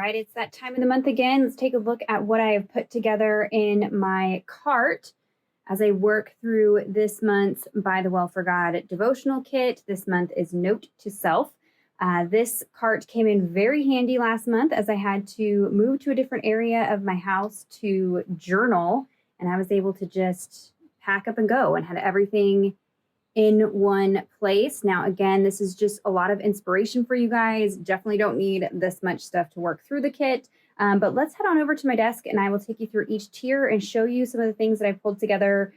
right, it's that time of the month again. Let's take a look at what I have put together in my cart as I work through this month's By the Well for God devotional kit. This month is Note to Self. This cart came in very handy last month as I had to move to a different area of my house to journal, and I was able to just pack up and go and had everything in one place. Now, again, this is just a lot of inspiration for you guys. Definitely don't need this much stuff to work through the kit. But let's head on over to my desk and I will take you through each tier and show you some of the things that I've pulled together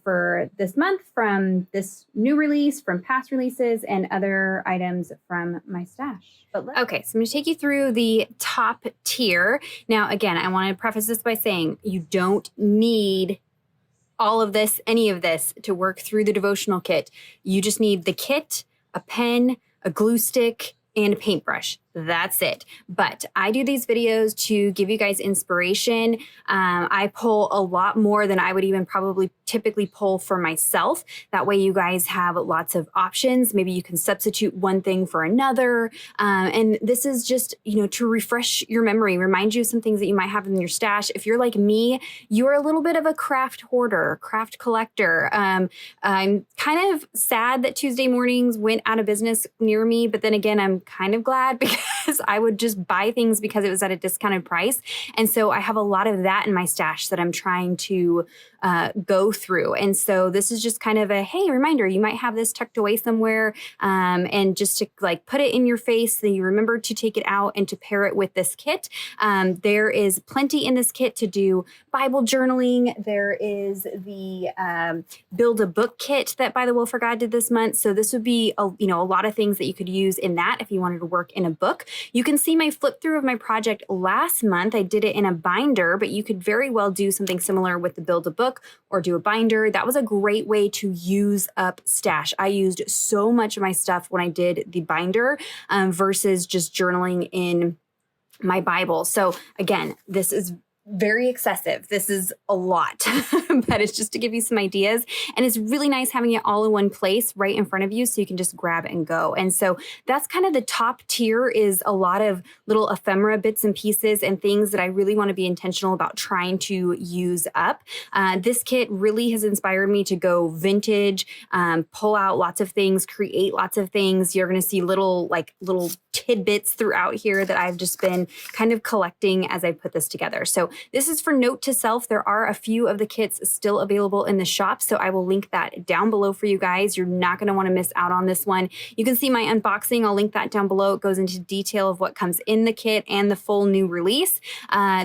for this month from this new release, from past releases, and other items from my stash. Okay, so I'm going to take you through the top tier. Now, again, I want to preface this by saying you don't need all of this, any of this, to work through the devotional kit. You just need the kit, a pen, a glue stick, and a paintbrush. That's it. But I do these videos to give you guys inspiration. I pull a lot more than I would even probably typically pull for myself. That way you guys have lots of options. Maybe you can substitute one thing for another. And this is just, to refresh your memory, remind you of some things that you might have in your stash. If you're like me, you're a little bit of a craft hoarder, craft collector. I'm kind of sad that Tuesday mornings went out of business near me, but then again, I'm kind of glad because I would just buy things because it was at a discounted price. And so I have a lot of that in my stash that I'm trying to go through. And so this is just kind of a, hey, reminder, you might have this tucked away somewhere, and just to like put it in your face, then you remember to take it out and to pair it with this kit. There is plenty in this kit to do Bible journaling. There is the Build a Book kit that By the Well for God did this month. So this would be a lot of things that you could use in that if you wanted to work in a book. You can see my flip through of my project last month. I did it in a binder, but you could very well do something similar with the Build a Book or do a binder. That was a great way to use up stash. I used so much of my stuff when I did the binder versus just journaling in my Bible. So again, this is very excessive. This is a lot, but it's just to give you some ideas. And it's really nice having it all in one place right in front of you so you can just grab and go. And so that's kind of the top tier, is a lot of little ephemera bits and pieces and things that I really want to be intentional about trying to use up. This kit really has inspired me to go vintage, pull out lots of things, create lots of things. You're going to see little tidbits throughout here that I've just been kind of collecting as I put this together. So this is for Note to Self. There are a few of the kits still available in the shop, so I will link that down below for you guys. You're not going to want to miss out on this one. You can see my unboxing. I'll link that down below. It goes into detail of what comes in the kit and the full new release.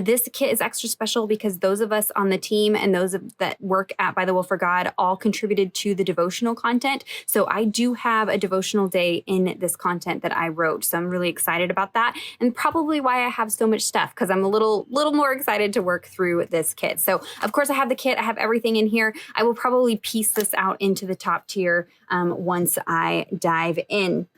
This kit is extra special because those of us on the team and those that work at By the Well for God all contributed to the devotional content. So I do have a devotional day in this content that I wrote. So I'm really excited about that, and probably why I have so much stuff, because I'm a little more excited to work through this kit. So of course I have the kit, I have everything in here. I will probably piece this out into the top tier once I dive in.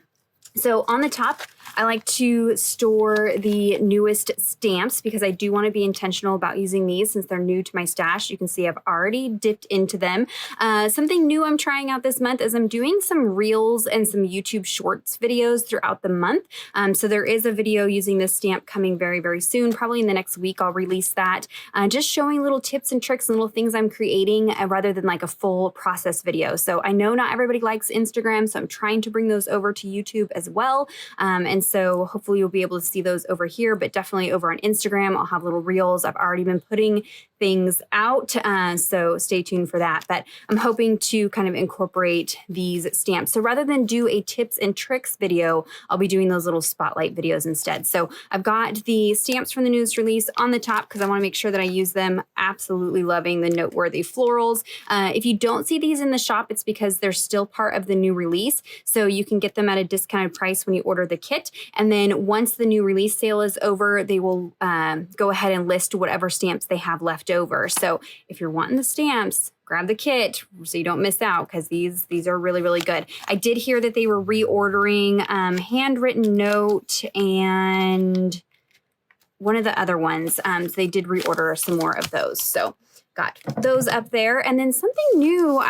So on the top, I like to store the newest stamps because I do want to be intentional about using these since they're new to my stash. You can see I've already dipped into them. Something new I'm trying out this month is I'm doing some reels and some YouTube shorts videos throughout the month. So there is a video using this stamp coming very, very soon. Probably in the next week I'll release that. Just showing little tips and tricks and little things I'm creating rather than like a full process video. So I know not everybody likes Instagram, so I'm trying to bring those over to YouTube as well. And so hopefully you'll be able to see those over here, but definitely over on Instagram, I'll have little reels. I've already been putting things out, so stay tuned for that. But I'm hoping to kind of incorporate these stamps. So rather than do a tips and tricks video, I'll be doing those little spotlight videos instead. So I've got the stamps from the news release on the top because I want to make sure that I use them. Absolutely loving the noteworthy florals. If you don't see these in the shop, it's because they're still part of the new release. So you can get them at a discounted price when you order the kit. And then once the new release sale is over, they will go ahead and list whatever stamps they have left over. So if you're wanting the stamps, grab the kit so you don't miss out, because these are really, really good. I did hear that they were reordering handwritten note and one of the other ones. So they did reorder some more of those. So got those up there. And then something new,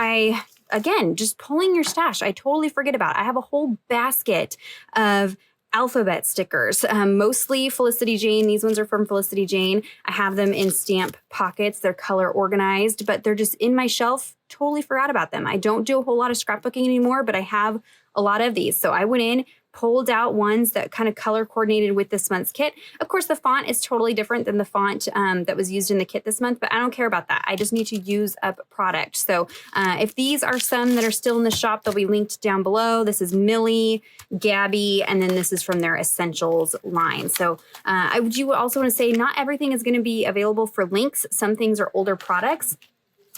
again, just pulling your stash, I totally forget about. I have a whole basket of alphabet stickers, mostly Felicity Jane. These ones are from Felicity Jane. I have them in stamp pockets. They're color organized, but they're just in my shelf. Totally forgot about them. I don't do a whole lot of scrapbooking anymore, but I have a lot of these. So I went in, pulled out ones that kind of color coordinated with this month's kit. Of course, the font is totally different than the font that was used in the kit this month, but I don't care about that. I just need to use up product. So if these are some that are still in the shop, they'll be linked down below. This is Millie, Gabby, and then this is from their Essentials line. So I do also want to say not everything is going to be available for links. Some things are older products,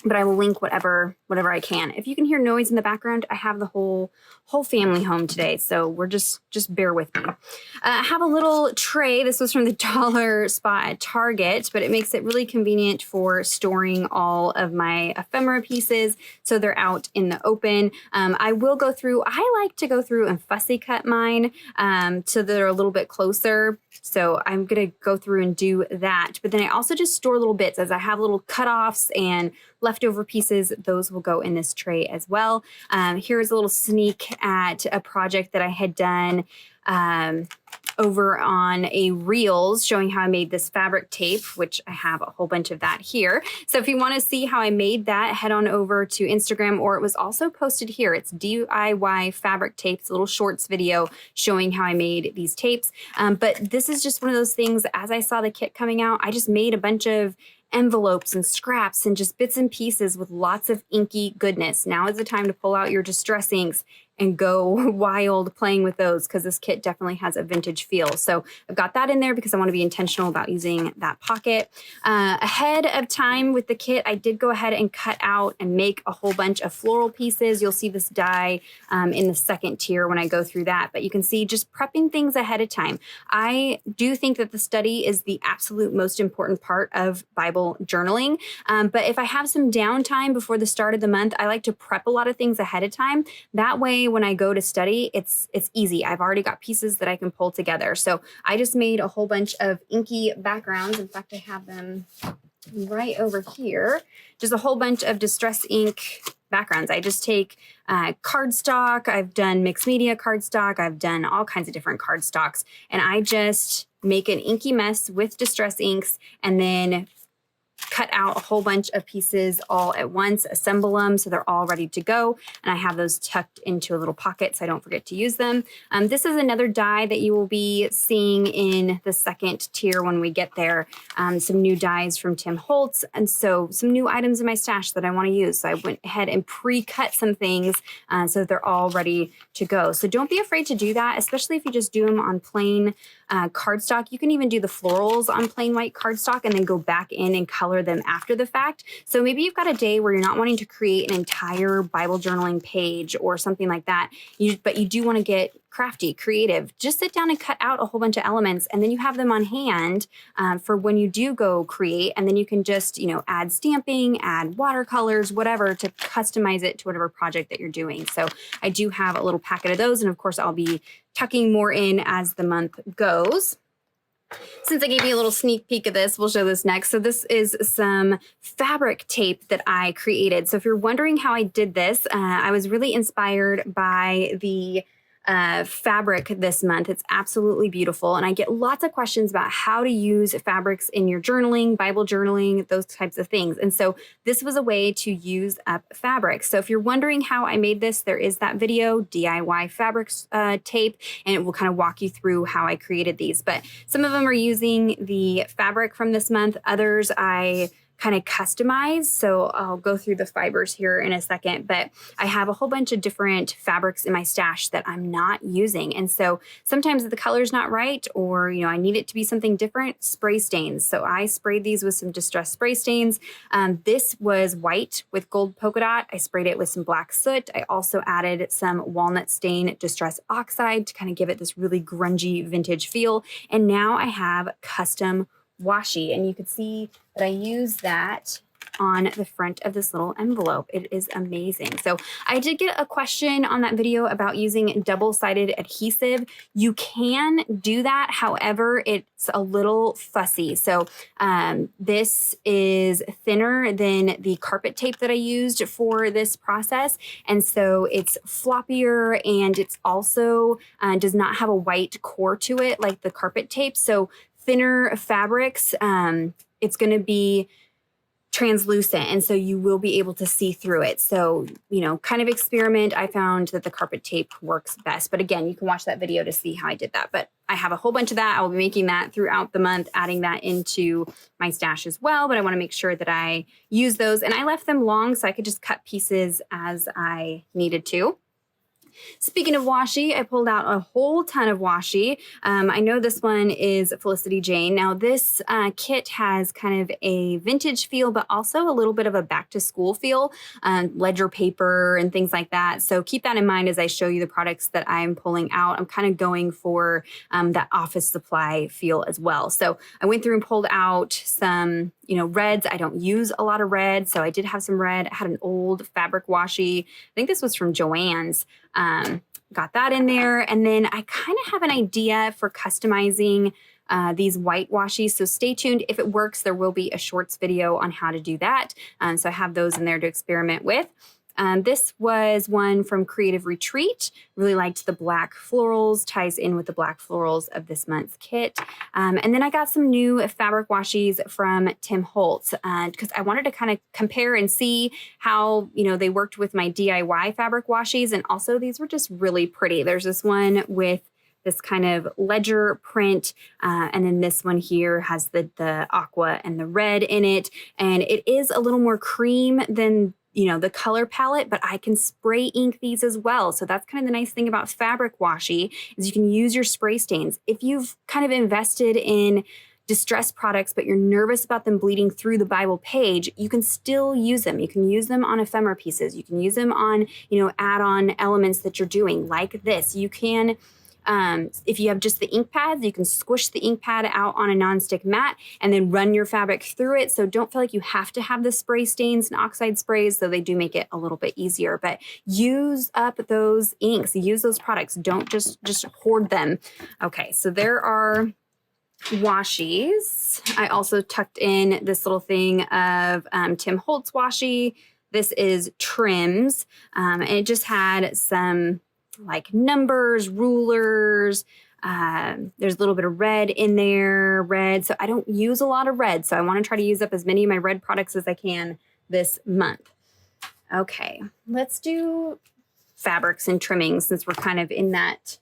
but I will link whatever I can. If you can hear noise in the background, I have the whole family home today, so we're just bear with me. I have a little tray. This was from the dollar spot at Target, but it makes it really convenient for storing all of my ephemera pieces, so they're out in the open. I will go through. I like to go through and fussy cut mine so they're a little bit closer. So I'm gonna go through and do that. But then I also just store little bits as I have little cutoffs and leftover pieces. Those will go in this tray as well. Here's a little sneak at a project that I had done over on a Reels showing how I made this fabric tape, which I have a whole bunch of that here. So if you want to see how I made that, head on over to Instagram, or it was also posted here. It's DIY fabric tapes, a little shorts video showing how I made these tapes. But this is just one of those things, as I saw the kit coming out, I just made a bunch of envelopes and scraps and just bits and pieces with lots of inky goodness. Now is the time to pull out your distress inks and go wild playing with those, because this kit definitely has a vintage feel. So I've got that in there because I want to be intentional about using that pocket. Ahead of time with the kit, I did go ahead and cut out and make a whole bunch of floral pieces. You'll see this die in the second tier when I go through that, but you can see just prepping things ahead of time. I do think that the study is the absolute most important part of Bible journaling. But if I have some downtime before the start of the month, I like to prep a lot of things ahead of time. That way, when I go to study, it's easy. I've already got pieces that I can pull together. So I just made a whole bunch of inky backgrounds. In fact, I have them right over here. Just a whole bunch of distress ink backgrounds. I just take cardstock. I've done mixed media cardstock. I've done all kinds of different cardstocks. And I just make an inky mess with distress inks and then cut out a whole bunch of pieces all at once, assemble them so they're all ready to go. And I have those tucked into a little pocket so I don't forget to use them. This is another die that you will be seeing in the second tier when we get there. Some new dies from Tim Holtz. And so some new items in my stash that I want to use. So I went ahead and pre-cut some things so they're all ready to go. So don't be afraid to do that, especially if you just do them on plain cardstock. You can even do the florals on plain white cardstock and then go back in and color them after the fact. So maybe you've got a day where you're not wanting to create an entire Bible journaling page or something like that, but you do want to get crafty, creative. Just sit down and cut out a whole bunch of elements, and then you have them on hand for when you do go create, and then you can just, add stamping, add watercolors, whatever, to customize it to whatever project that you're doing. So I do have a little packet of those, and of course I'll be tucking more in as the month goes. Since I gave you a little sneak peek of this, we'll show this next. So this is some fabric tape that I created. So if you're wondering how I did this, I was really inspired by the fabric this month. It's absolutely beautiful. And I get lots of questions about how to use fabrics in your journaling, Bible journaling, those types of things. And so this was a way to use up fabric. So if you're wondering how I made this, there is that video, DIY fabrics tape, and it will kind of walk you through how I created these. But some of them are using the fabric from this month. Others I kind of customize. So I'll go through the fibers here in a second, but I have a whole bunch of different fabrics in my stash that I'm not using. And so sometimes if the color's not right, or, I need it to be something different, spray stains. So I sprayed these with some distress spray stains. This was white with gold polka dot. I sprayed it with some black soot. I also added some walnut stain distress oxide to kind of give it this really grungy vintage feel. And now I have custom washi, and you can see that I use that on the front of this little envelope. It is amazing. So I did get a question on that video about using double-sided adhesive. You can do that. However, it's a little fussy. So this is thinner than the carpet tape that I used for this process. And so it's floppier, and it's also does not have a white core to it like the carpet tape. So thinner fabrics, it's going to be translucent, and so you will be able to see through it. So, you know, kind of experiment. I found that the carpet tape works best. But again, you can watch that video to see how I did that. But I have a whole bunch of that. I will be making that throughout the month, adding that into my stash as well. But I want to make sure that I use those. And I left them long so I could just cut pieces as I needed to. Speaking of washi, I pulled out a whole ton of washi. I know this one is Felicity Jane. Now this kit has kind of a vintage feel, but also a little bit of a back to school feel, ledger paper and things like that. So keep that in mind as I show you the products that I'm pulling out. I'm kind of going for that office supply feel as well. So I went through and pulled out some, you know, reds. I don't use a lot of red, so I did have some red. I had an old fabric washi. I think this was from Joann's. Got that in there. And then I kind of have an idea for customizing these white washies. So stay tuned. If it works, there will be a shorts video on how to do that. So I have those in there to experiment with. This was one from Creative Retreat. Really liked the black florals, ties in with the black florals of this month's kit. And then I got some new fabric washies from Tim Holtz because I wanted to kind of compare and see how, you know, they worked with my DIY fabric washies. And also these were just really pretty. There's this one with this kind of ledger print. And then this one here has the aqua and the red in it. And it is a little more cream than, you know, the color palette, but I can spray ink these as well. So that's kind of the nice thing about fabric washi is you can use your spray stains. If you've kind of invested in distressed products, but you're nervous about them bleeding through the Bible page, you can still use them. You can use them on ephemera pieces. You can use them on, you know, add-on elements that you're doing like this. You can, if you have just the ink pads, you can squish the ink pad out on a nonstick mat and then run your fabric through it. So don't feel like you have to have the spray stains and oxide sprays, though they do make it a little bit easier. But use up those inks, use those products. Don't just hoard them. Okay, so there are washies. I also tucked in this little thing of Tim Holtz washi. This is Trims, and it just had some like numbers, rulers. There's a little bit of red in there, red. So I don't use a lot of red. So I want to try to use up as many of my red products as I can this month. Okay, let's do fabrics and trimmings since we're kind of in that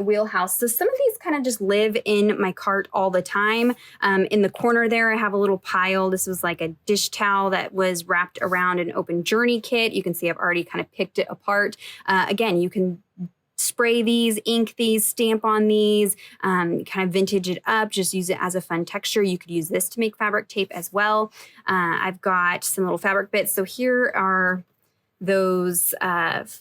wheelhouse. So some of these kind of just live in my cart all the time. In the corner there, I have a little pile. This was like a dish towel that was wrapped around an open journey kit. You can see I've already kind of picked it apart. Again, you can spray these, ink these, stamp on these, kind of vintage it up, just use it as a fun texture. You could use this to make fabric tape as well. I've got some little fabric bits. So here are those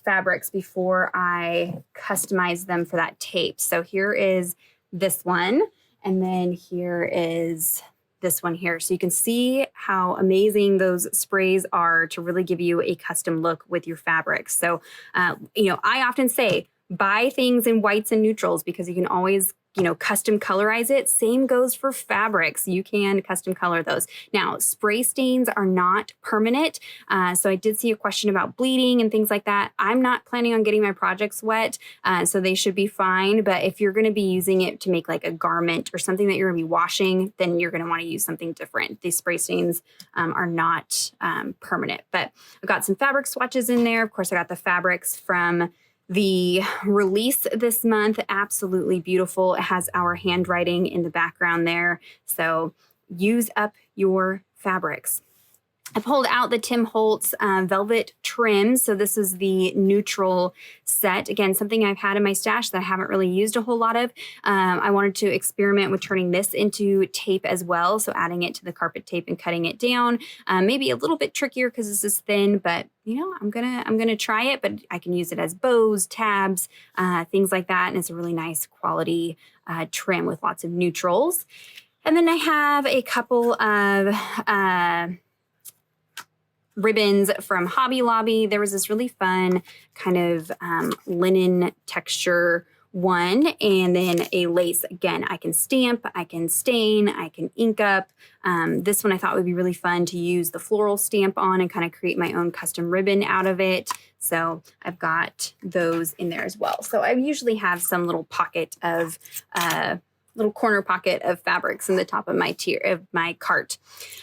fabrics before I customize them for that tape. So here is this one, and then here is this one here. So you can see how amazing those sprays are to really give you a custom look with your fabrics. So, you know, I often say buy things in whites and neutrals because you can always, you know, custom colorize it. Same goes for fabrics. You can custom color those. Now, spray stains are not permanent. So I did see a question about bleeding and things like that. I'm not planning on getting my projects wet, so they should be fine. But if you're going to be using it to make like a garment or something that you're going to be washing, then you're going to want to use something different. These spray stains are not permanent. But I've got some fabric swatches in there. Of course, I got the fabrics from the release this month. Absolutely beautiful. It has our handwriting in the background there. So use up your fabrics. I pulled out the Tim Holtz velvet trims. So this is the neutral set. Again, something I've had in my stash that I haven't really used a whole lot of. I wanted to experiment with turning this into tape as well. So adding it to the carpet tape and cutting it down. Maybe a little bit trickier because this is thin, but you know, I'm gonna try it, but I can use it as bows, tabs, things like that. And it's a really nice quality trim with lots of neutrals. And then I have a couple of ribbons from Hobby Lobby. There was this really fun kind of linen texture one, and then a lace. Again, I can stamp, I can stain, I can ink up. This one I thought would be really fun to use the floral stamp on and kind of create my own custom ribbon out of it. So I've got those in there as well. So I usually have some little pocket of little corner pocket of fabrics in the top of my cart.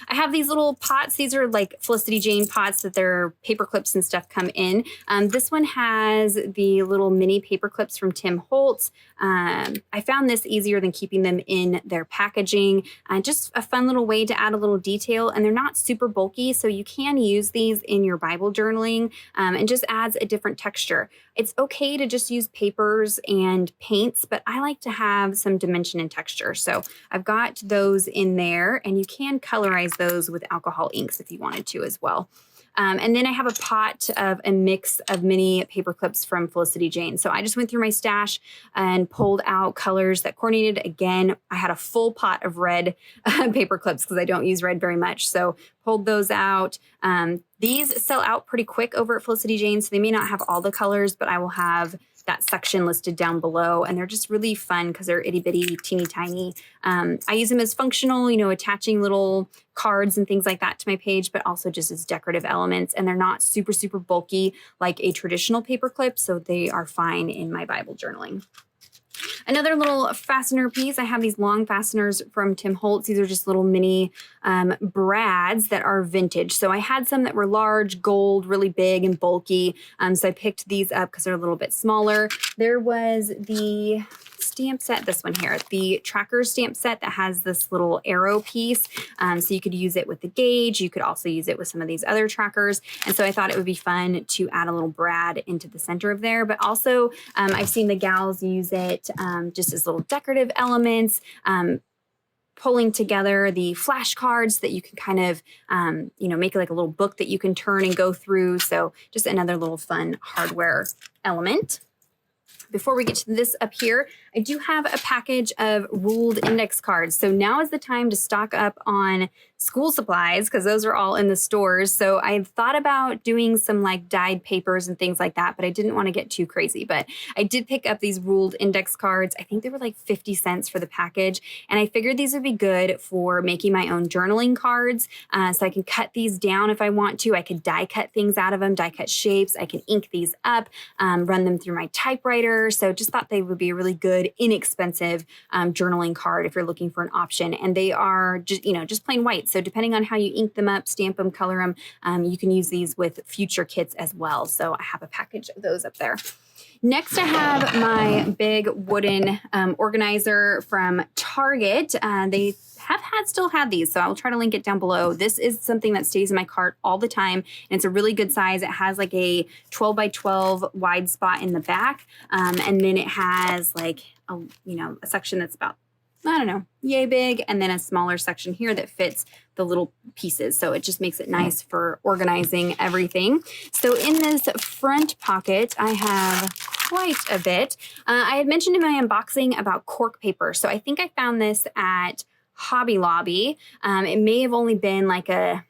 I have these little pots. These are like Felicity Jane pots that their paper clips and stuff come in. This one has the little mini paper clips from Tim Holtz. I found this easier than keeping them in their packaging. Just a fun little way to add a little detail, and they're not super bulky, so you can use these in your Bible journaling, and just adds a different texture. It's okay to just use papers and paints, but I like to have some dimension and texture. So I've got those in there, and you can colorize those with alcohol inks if you wanted to as well. And then I have a pot of a mix of mini paper clips from Felicity Jane. So I just went through my stash and pulled out colors that coordinated. Again, I had a full pot of red paper clips because I don't use red very much. So pulled those out. These sell out pretty quick over at Felicity Jane, so they may not have all the colors, but I will have that section listed down below, and they're just really fun because they're itty bitty, teeny tiny. I use them as functional, attaching little cards and things like that to my page, but also just as decorative elements, and they're not super, super bulky like a traditional paper clip, so they are fine in my Bible journaling. Another little fastener piece, I have these long fasteners from Tim Holtz. These are just little mini brads that are vintage. So I had some that were large, gold, really big and bulky. So I picked these up because they're a little bit smaller. There was the stamp set, this one here, the tracker stamp set that has this little arrow piece. So you could use it with the gauge. You could also use it with some of these other trackers. And so I thought it would be fun to add a little brad into the center of there. But also I've seen the gals use it just as little decorative elements, pulling together the flashcards that you can kind of, make like a little book that you can turn and go through. So just another little fun hardware element. Before we get to this up here, I do have a package of ruled index cards. So now is the time to stock up on school supplies because those are all in the stores. So I thought about doing some like dyed papers and things like that, but I didn't want to get too crazy. But I did pick up these ruled index cards. I think they were like 50 cents for the package. And I figured these would be good for making my own journaling cards. So I can cut these down if I want to. I could die cut things out of them, die cut shapes. I can ink these up, run them through my typewriter. So just thought they would be a really good, inexpensive journaling card if you're looking for an option. And they are just plain white. So depending on how you ink them up, stamp them, color them, you can use these with future kits as well. So I have a package of those up there. Next, I have my big wooden organizer from Target. They still had these, so I'll try to link it down below. This is something that stays in my cart all the time, and it's a really good size. It has like a 12 by 12 wide spot in the back, and then it has like a section that's about, I don't know, yay big, and then a smaller section here that fits the little pieces. So it just makes it nice for organizing everything. So in this front pocket, I have quite a bit. I had mentioned in my unboxing about cork paper. So I think I found this at Hobby Lobby. It may have only been like a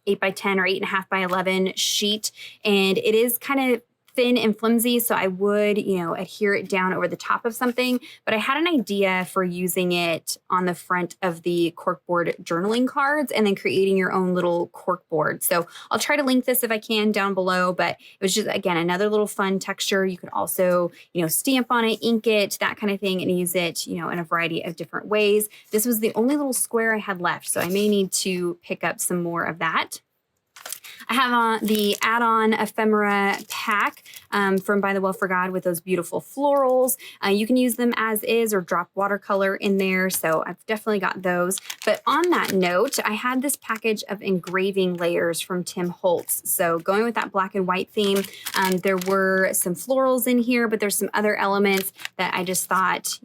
8 by 10 or 8.5 by 11 sheet. And it is kind of thin and flimsy, so I would, adhere it down over the top of something. But I had an idea for using it on the front of the corkboard journaling cards and then creating your own little corkboard. So I'll try to link this if I can down below, but it was just, again, another little fun texture. You could also, stamp on it, ink it, that kind of thing, and use it, in a variety of different ways. This was the only little square I had left, so I may need to pick up some more of that. I have the add-on ephemera pack from ByTheWell4God with those beautiful florals. You can use them as is or drop watercolor in there, so I've definitely got those. But on that note, I had this package of engraving layers from Tim Holtz. So going with that black and white theme, there were some florals in here, but there's some other elements that I just thought,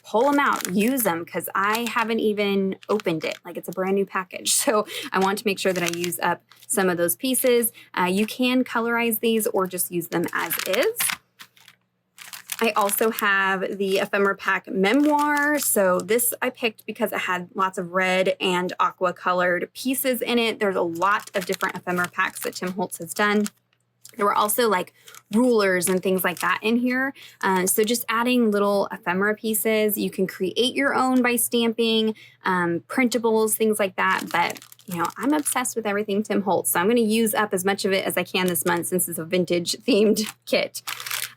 pull them out, use them, because I haven't even opened it. Like, it's a brand new package. So I want to make sure that I use up some of those pieces. You can colorize these or just use them as is. I also have the Ephemera Pack Memoir. So this I picked because it had lots of red and aqua colored pieces in it. There's a lot of different ephemera packs that Tim Holtz has done. There were also like rulers and things like that in here. So just adding little ephemera pieces. You can create your own by stamping, printables, things like that. But you know, I'm obsessed with everything Tim Holtz. So I'm going to use up as much of it as I can this month since it's a vintage themed kit.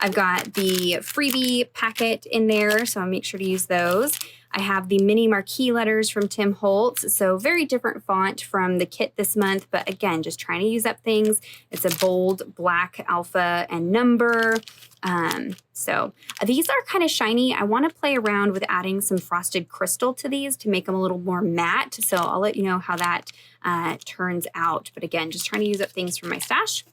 I've got the freebie packet in there, so I'll make sure to use those. I have the mini marquee letters from Tim Holtz, so very different font from the kit this month, but again, just trying to use up things. It's a bold black alpha and number. So these are kind of shiny. I want to play around with adding some frosted crystal to these to make them a little more matte, so I'll let you know how that turns out. But again, just trying to use up things from my stash.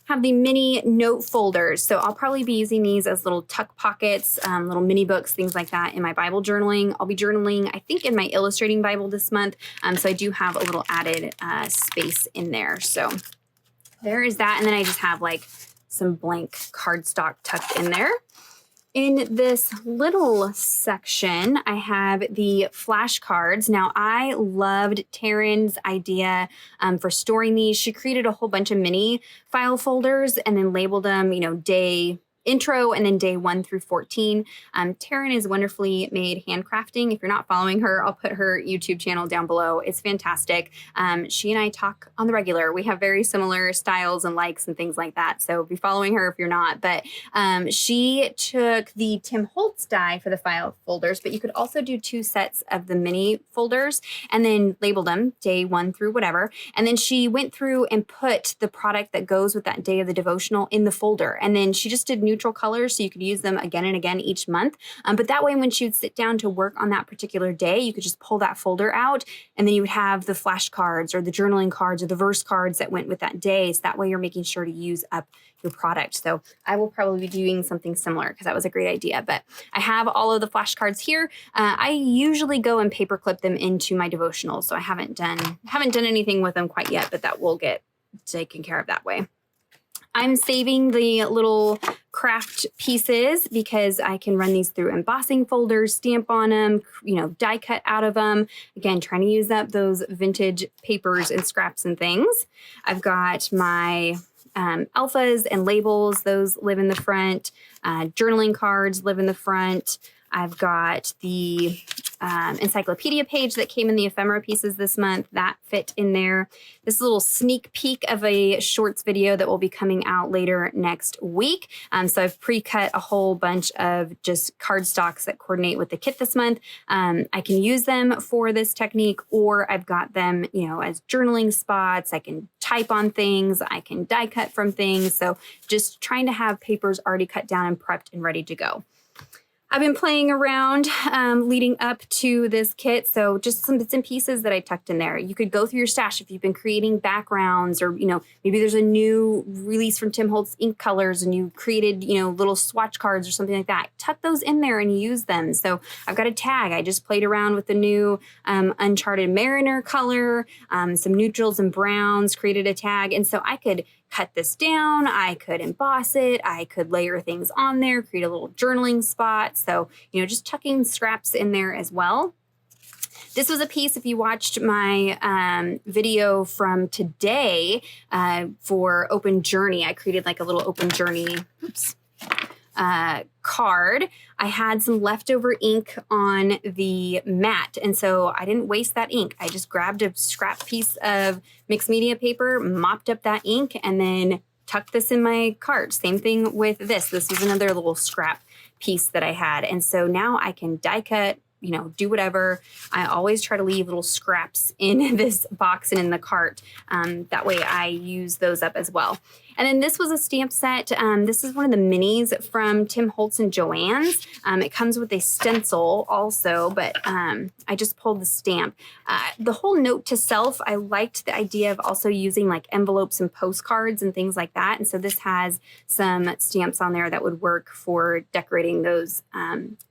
Have the mini note folders. So I'll probably be using these as little tuck pockets, little mini books, things like that in my Bible journaling. I'll be journaling, I think, in my illustrating Bible this month. So I do have a little added space in there. So there is that. And then I just have like some blank cardstock tucked in there. In this little section, I have the flashcards. Now, I loved Taryn's idea for storing these. She created a whole bunch of mini file folders and then labeled them, you know, day intro and then day 1 through 14. Taryn is wonderfully made handcrafting. If you're not following her, I'll put her YouTube channel down below. It's fantastic. She and I talk on the regular. We have very similar styles and likes and things like that. So be following her if you're not. But she took the Tim Holtz die for the file folders, but you could also do 2 sets of the mini folders and then label them day 1 through whatever. And then she went through and put the product that goes with that day of the devotional in the folder. And then she just did neutral colors so you could use them again and again each month. But that way, when she would sit down to work on that particular day, you could just pull that folder out and then you would have the flashcards or the journaling cards or the verse cards that went with that day. So that way you're making sure to use up your product. So I will probably be doing something similar because that was a great idea. But I have all of the flashcards here. I usually go and paperclip them into my devotional. So I haven't done anything with them quite yet, but that will get taken care of that way. I'm saving the little craft pieces because I can run these through embossing folders, stamp on them, you know, die cut out of them. Again, trying to use up those vintage papers and scraps and things. I've got my alphas and labels. Those live in the front. Journaling cards live in the front. I've got the encyclopedia page that came in the ephemera pieces this month. That fit in there. This is a little sneak peek of a shorts video that will be coming out later next week. So I've pre-cut a whole bunch of just cardstocks that coordinate with the kit this month. I can use them for this technique, or I've got them, you know, as journaling spots. I can type on things. I can die cut from things. So just trying to have papers already cut down and prepped and ready to go. I've been playing around leading up to this kit, so just some bits and pieces that I tucked in there. You could go through your stash if you've been creating backgrounds, or, you know, maybe there's a new release from Tim Holtz ink colors and you created, you know, little swatch cards or something like that. Tuck those in there and use them. So I've got a tag. I just played around with the new Uncharted Mariner color, some neutrals and browns, created a tag. And so I could cut this down, I could emboss it, I could layer things on there, create a little journaling spot. So, you know, just tucking scraps in there as well. This was a piece, if you watched my video from today for Open Journey, I created like a little Open Journey, card. I had some leftover ink on the mat, and so I didn't waste that ink. I just grabbed a scrap piece of mixed media paper, mopped up that ink, and then tucked this in my cart. Same thing with this. This was another little scrap piece that I had, and so now I can die cut, you know, do whatever. I always try to leave little scraps in this box and in the cart. That way I use those up as well. And then this was a stamp set. This is one of the minis from Tim Holtz and Joann's. It comes with a stencil also, but I just pulled the stamp. The whole note to self, I liked the idea of also using like envelopes and postcards and things like that. And so this has some stamps on there that would work for decorating those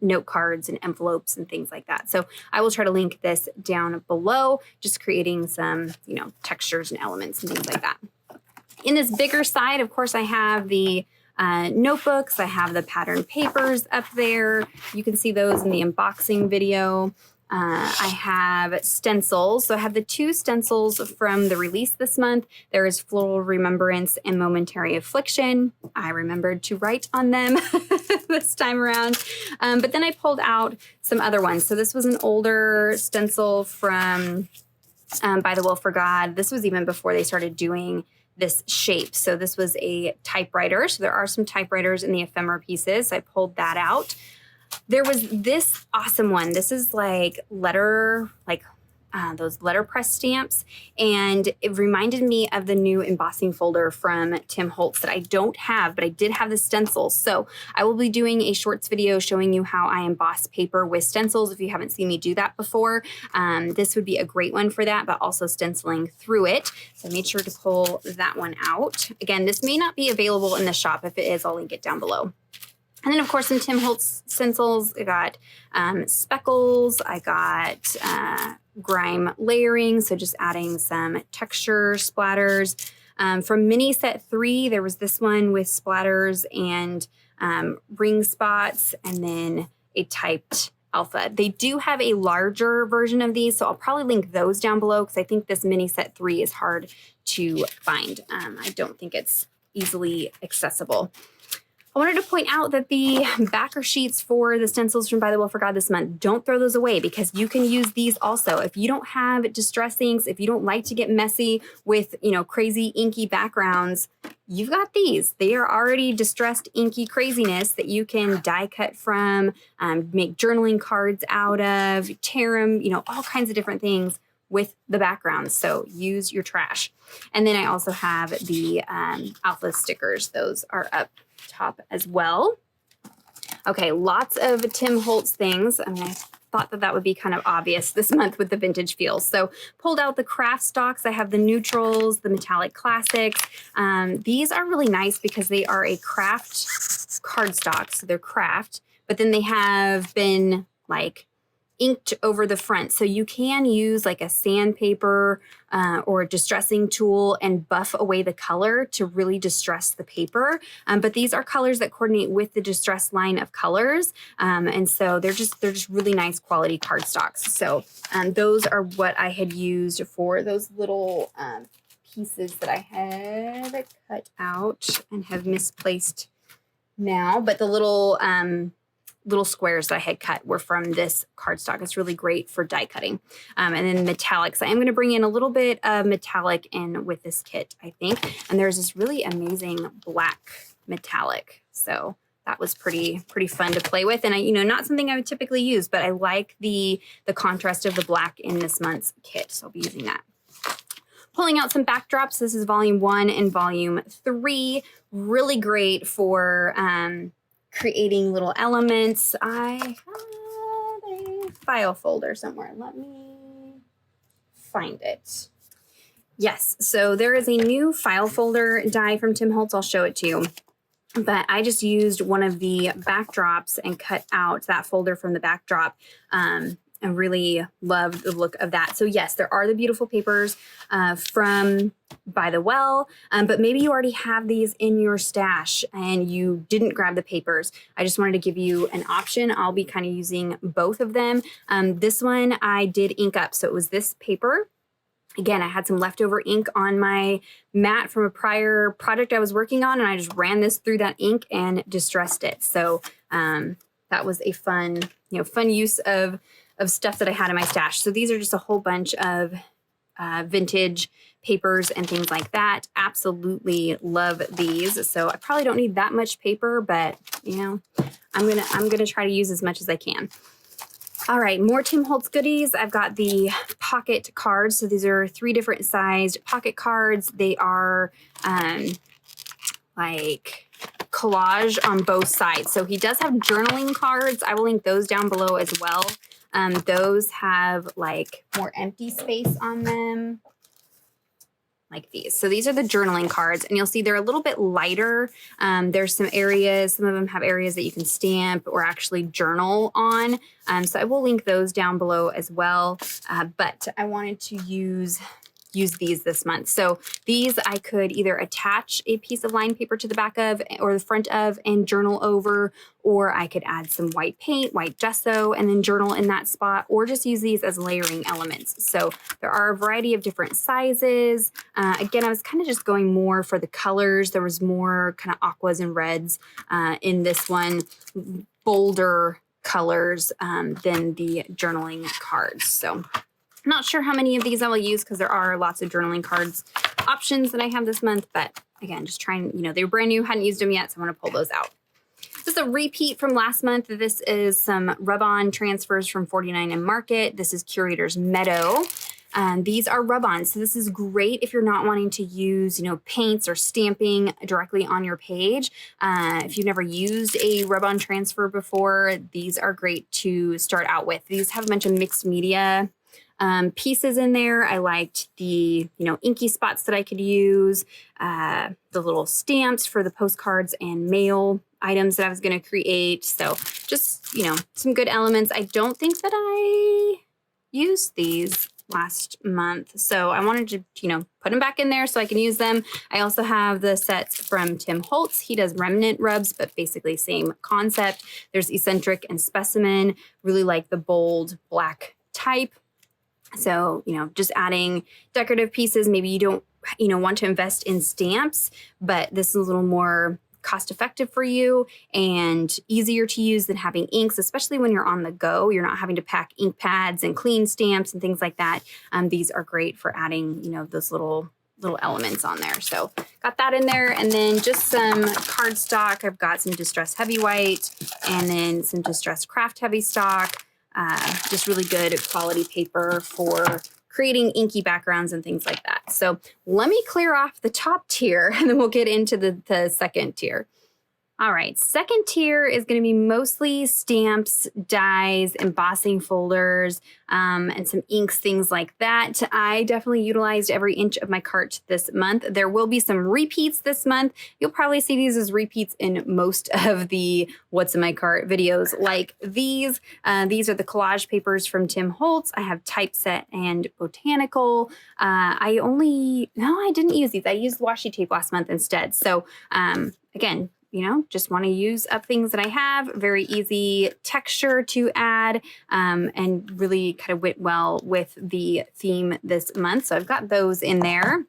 note cards and envelopes and things like that. So I will try to link this down below, just creating some, you know, textures and elements and things like that. In this bigger side, of course, I have the notebooks. I have the pattern papers up there. You can see those in the unboxing video. I have stencils. So I have the 2 stencils from the release this month. There is Floral Remembrance and Momentary Affliction. I remembered to write on them this time around. But then I pulled out some other ones. So this was an older stencil from ByTheWell4God. This was even before they started doing this shape. So this was a typewriter. So there are some typewriters in the ephemera pieces. So I pulled that out. There was this awesome one. This is like those letterpress stamps. And it reminded me of the new embossing folder from Tim Holtz that I don't have, but I did have the stencils. So I will be doing a shorts video showing you how I emboss paper with stencils. If you haven't seen me do that before, this would be a great one for that, but also stenciling through it. So I made sure to pull that one out. Again, this may not be available in the shop. If it is, I'll link it down below. And then, of course, some Tim Holtz stencils. I got speckles. I got grime layering, so just adding some texture splatters. From mini set 3, there was this one with splatters and ring spots, and then a typed alpha. They do have a larger version of these, so I'll probably link those down below because I think this mini set 3 is hard to find. I don't think it's easily accessible. I wanted to point out that the backer sheets for the stencils from ByTheWell4God this month, don't throw those away because you can use these also. If you don't have distress inks, if you don't like to get messy with, crazy inky backgrounds, you've got these. They are already distressed inky craziness that you can die cut from, make journaling cards out of, tear them, all kinds of different things with the backgrounds. So use your trash. And then I also have the alpha stickers. Those are up top as well. Okay, lots of Tim Holtz things. I thought that would be kind of obvious this month with the vintage feels. So pulled out the craft stocks. I have the neutrals, the metallic classics. These are really nice because they are a craft cardstock. So they're craft, but then they have been inked over the front. So you can use like a sandpaper or a distressing tool and buff away the color to really distress the paper. But these are colors that coordinate with the distress line of colors. And so they're just really nice quality cardstocks. So those are what I had used for those little pieces that I had cut out and have misplaced now. But the little squares that I had cut were from this cardstock. It's really great for die cutting. And then metallics. I am going to bring in a little bit of metallic in with this kit, I think. And there's this really amazing black metallic. So that was pretty fun to play with. And not something I would typically use, but I like the contrast of the black in this month's kit. So I'll be using that. Pulling out some backdrops. This is volume 1 and volume 3. Really great for creating little elements. I have a file folder somewhere. Let me find it. Yes, so there is a new file folder die from Tim Holtz. I'll show it to you. But I just used one of the backdrops and cut out that folder from the backdrop. And really love the look of that. So yes, there are the beautiful papers from By the Well, but maybe you already have these in your stash and you didn't grab the papers. I just wanted to give you an option. I'll be kind of using both of them. This one I did ink up, so it was this paper. Again, I had some leftover ink on my mat from a prior project I was working on, and I just ran this through that ink and distressed it. So that was a fun use of stuff that I had in my stash. So these are just a whole bunch of vintage papers and things like that. Absolutely love these. So I probably don't need that much paper, but I'm gonna try to use as much as I can. All right, more Tim Holtz goodies. I've got the pocket cards. So these are 3 different sized pocket cards. They are like collage on both sides. So he does have journaling cards. I will link those down below as well. Those have like more empty space on them, like these. So these are the journaling cards, and you'll see they're a little bit lighter. There's some areas, some of them have areas that you can stamp or actually journal on. So I will link those down below as well. But I wanted to use use these this month. So these I could either attach a piece of lined paper to the back of or the front of and journal over, or I could add some white paint, white gesso, and then journal in that spot, or just use these as layering elements. So there are a variety of different sizes. Again, I was kind of just going more for the colors. There was more kind of aquas and reds in this one, bolder colors than the journaling cards. So I'm not sure how many of these I will use because there are lots of journaling cards options that I have this month. But again, just trying, they were brand new, hadn't used them yet, so I'm going to pull those out. This is a repeat from last month. This is some rub-on transfers from 49 and Market. This is Curator's Meadow. These are rub-ons, so this is great if you're not wanting to use, paints or stamping directly on your page. If you've never used a rub-on transfer before, these are great to start out with. These have a bunch of mixed media pieces in there. I liked the, inky spots that I could use, the little stamps for the postcards and mail items that I was going to create. So just, some good elements. I don't think that I used these last month, so I wanted to, put them back in there so I can use them. I also have the sets from Tim Holtz. He does remnant rubs, but basically same concept. There's Eccentric and Specimen. Really like the bold black type. So, just adding decorative pieces. Maybe you don't, want to invest in stamps, but this is a little more cost effective for you and easier to use than having inks, especially when you're on the go. You're not having to pack ink pads and clean stamps and things like that. These are great for adding, those little elements on there. So got that in there. And then just some cardstock. I've got some Distress Heavy White and then some Distress Craft Heavy Stock. Just really good quality paper for creating inky backgrounds and things like that. So let me clear off the top tier and then we'll get into the second tier. All right, second tier is going to be mostly stamps, dies, embossing folders, and some inks, things like that. I definitely utilized every inch of my cart this month. There will be some repeats this month. You'll probably see these as repeats in most of the What's in My Cart videos like these. These are the collage papers from Tim Holtz. I have Typeset and Botanical. I didn't use these. I used washi tape last month instead. So again, just want to use up things that I have. Very easy texture to add and really kind of went well with the theme this month. So I've got those in there.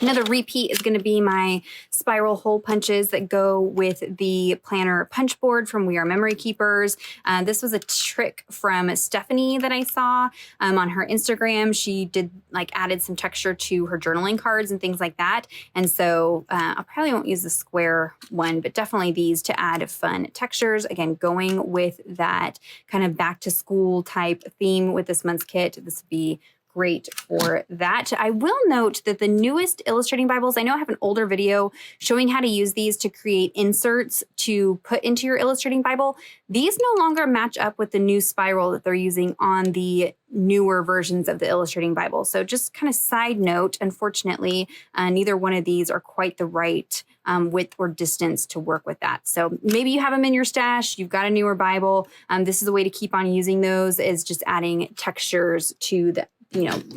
Another repeat is going to be my spiral hole punches that go with the planner punch board from We Are Memory Keepers. This was a trick from Stephanie that I saw on her Instagram. She did added some texture to her journaling cards and things like that. And so I probably won't use the square one, but definitely these to add fun textures. Again, going with that kind of back to school type theme with this month's kit. This would be great for that. I will note that the newest illustrating Bibles, I know I have an older video showing how to use these to create inserts to put into your illustrating Bible. These no longer match up with the new spiral that they're using on the newer versions of the illustrating Bible. So just kind of side note, unfortunately, neither one of these are quite the right width or distance to work with that. So maybe you have them in your stash, you've got a newer Bible. This is a way to keep on using those, is just adding textures to the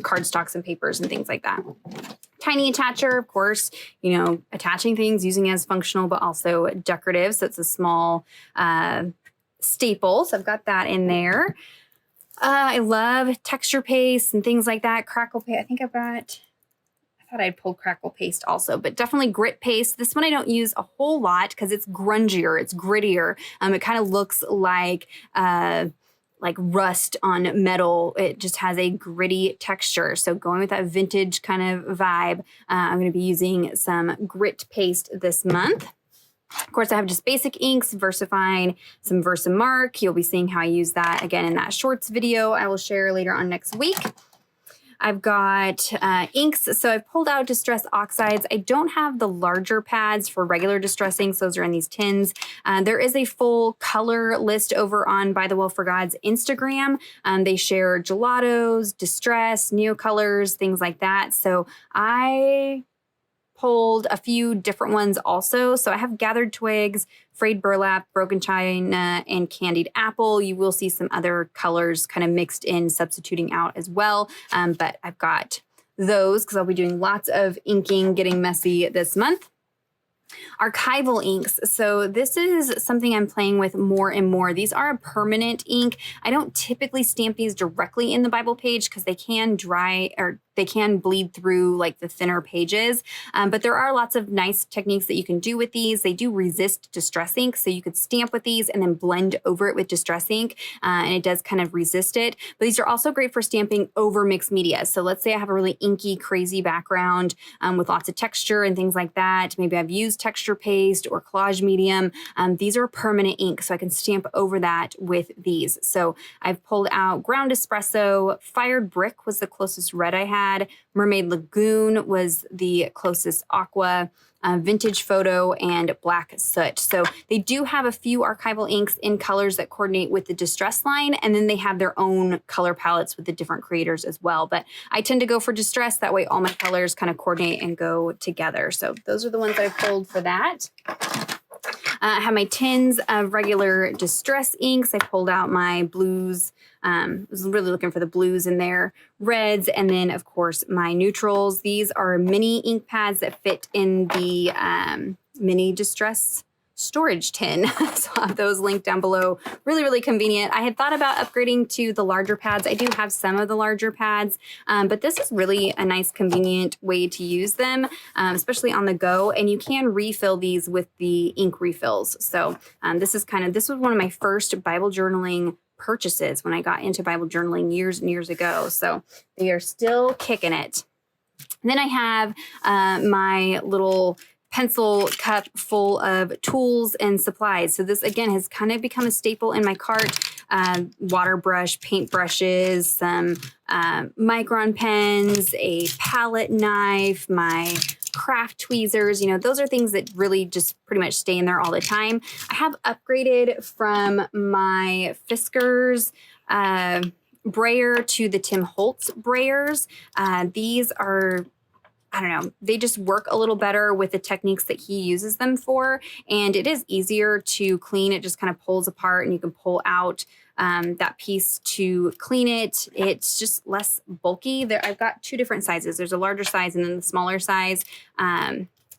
cardstocks and papers and things like that. Tiny attacher, of course, attaching things, using it as functional, but also decorative. So it's a small staple. So I've got that in there. I love texture paste and things like that. Crackle paste. I thought I'd pulled crackle paste also, but definitely grit paste. This one I don't use a whole lot because it's grungier, it's grittier. It kind of looks like rust on metal. It just has a gritty texture. So going with that vintage kind of vibe, I'm going to be using some grit paste this month. Of course, I have just basic inks, VersaFine, some Versamark. You'll be seeing how I use that again in that shorts video I will share later on next week. I've got inks, so I've pulled out Distress Oxides. I don't have the larger pads for regular Distress inks. Those are in these tins. There is a full color list over on ByTheWell4God's Instagram. They share gelatos, Distress, Neocolors, things like that. So I pulled a few different ones also. So I have Gathered Twigs, Frayed Burlap, Broken China, and Candied Apple. You will see some other colors kind of mixed in, substituting out as well. But I've got those because I'll be doing lots of inking, getting messy this month. Archival inks. So this is something I'm playing with more and more. These are a permanent ink. I don't typically stamp these directly in the Bible page because they can dry or they can bleed through like the thinner pages. But there are lots of nice techniques that you can do with these. They do resist distress ink. So you could stamp with these and then blend over it with distress ink. And it does kind of resist it. But these are also great for stamping over mixed media. So let's say I have a really inky, crazy background with lots of texture and things like that. Maybe I've used texture paste or collage medium. These are permanent ink, so I can stamp over that with these. So I've pulled out Ground Espresso, Fired Brick was the closest red I had. Mermaid Lagoon was the closest aqua, Vintage Photo, and Black Soot. So they do have a few archival inks in colors that coordinate with the Distress line, and then they have their own color palettes with the different creators as well. But I tend to go for Distress. That way all my colors kind of coordinate and go together. So those are the ones that I've pulled for that. I have my tins of regular Distress inks. I pulled out my blues. I was really looking for the blues in there, reds, and then of course my neutrals. These are mini ink pads that fit in the mini Distress storage tin. So I'll have those linked down below. Really, really convenient. I had thought about upgrading to the larger pads. I do have some of the larger pads, but this is really a nice, convenient way to use them, especially on the go. And you can refill these with the ink refills. So this was one of my first Bible journaling purchases when I got into Bible journaling years and years ago. So they are still kicking it. And then I have my little pencil cup full of tools and supplies. So this again has kind of become a staple in my cart. Water brush, paint brushes, some micron pens, a palette knife, my craft tweezers. You know, those are things that really just pretty much stay in there all the time. I have upgraded from my Fiskars brayer to the Tim Holtz brayers. These are, I don't know, they just work a little better with the techniques that he uses them for. And it is easier to clean. It just kind of pulls apart and you can pull out that piece to clean it. It's just less bulky. I've got two different sizes. There's a larger size and then the smaller size.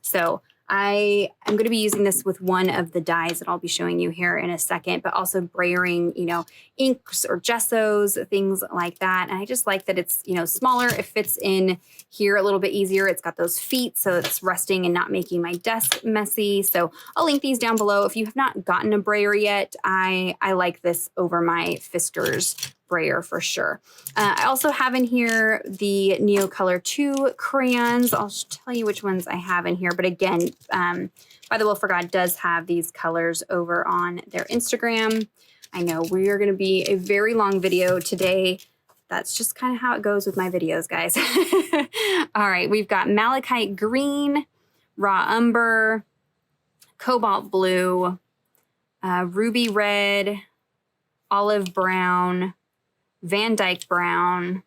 So I am going to be using this with one of the dyes that I'll be showing you here in a second, but also brayering, you know, inks or gessos, things like that. And I just like that it's, you know, smaller. It fits in here a little bit easier. It's got those feet, so it's resting and not making my desk messy. So I'll link these down below. If you have not gotten a brayer yet, I like this over my Fiskars brayer for sure. I also have in here the Neocolor 2 crayons. I'll tell you which ones I have in here. But again, ByTheWell4God does have these colors over on their Instagram. I know we are going to be a very long video today. That's just kind of how it goes with my videos, guys. All right, we've got Malachite Green, Raw Umber, Cobalt Blue, Ruby Red, Olive Brown, Van Dyke Brown,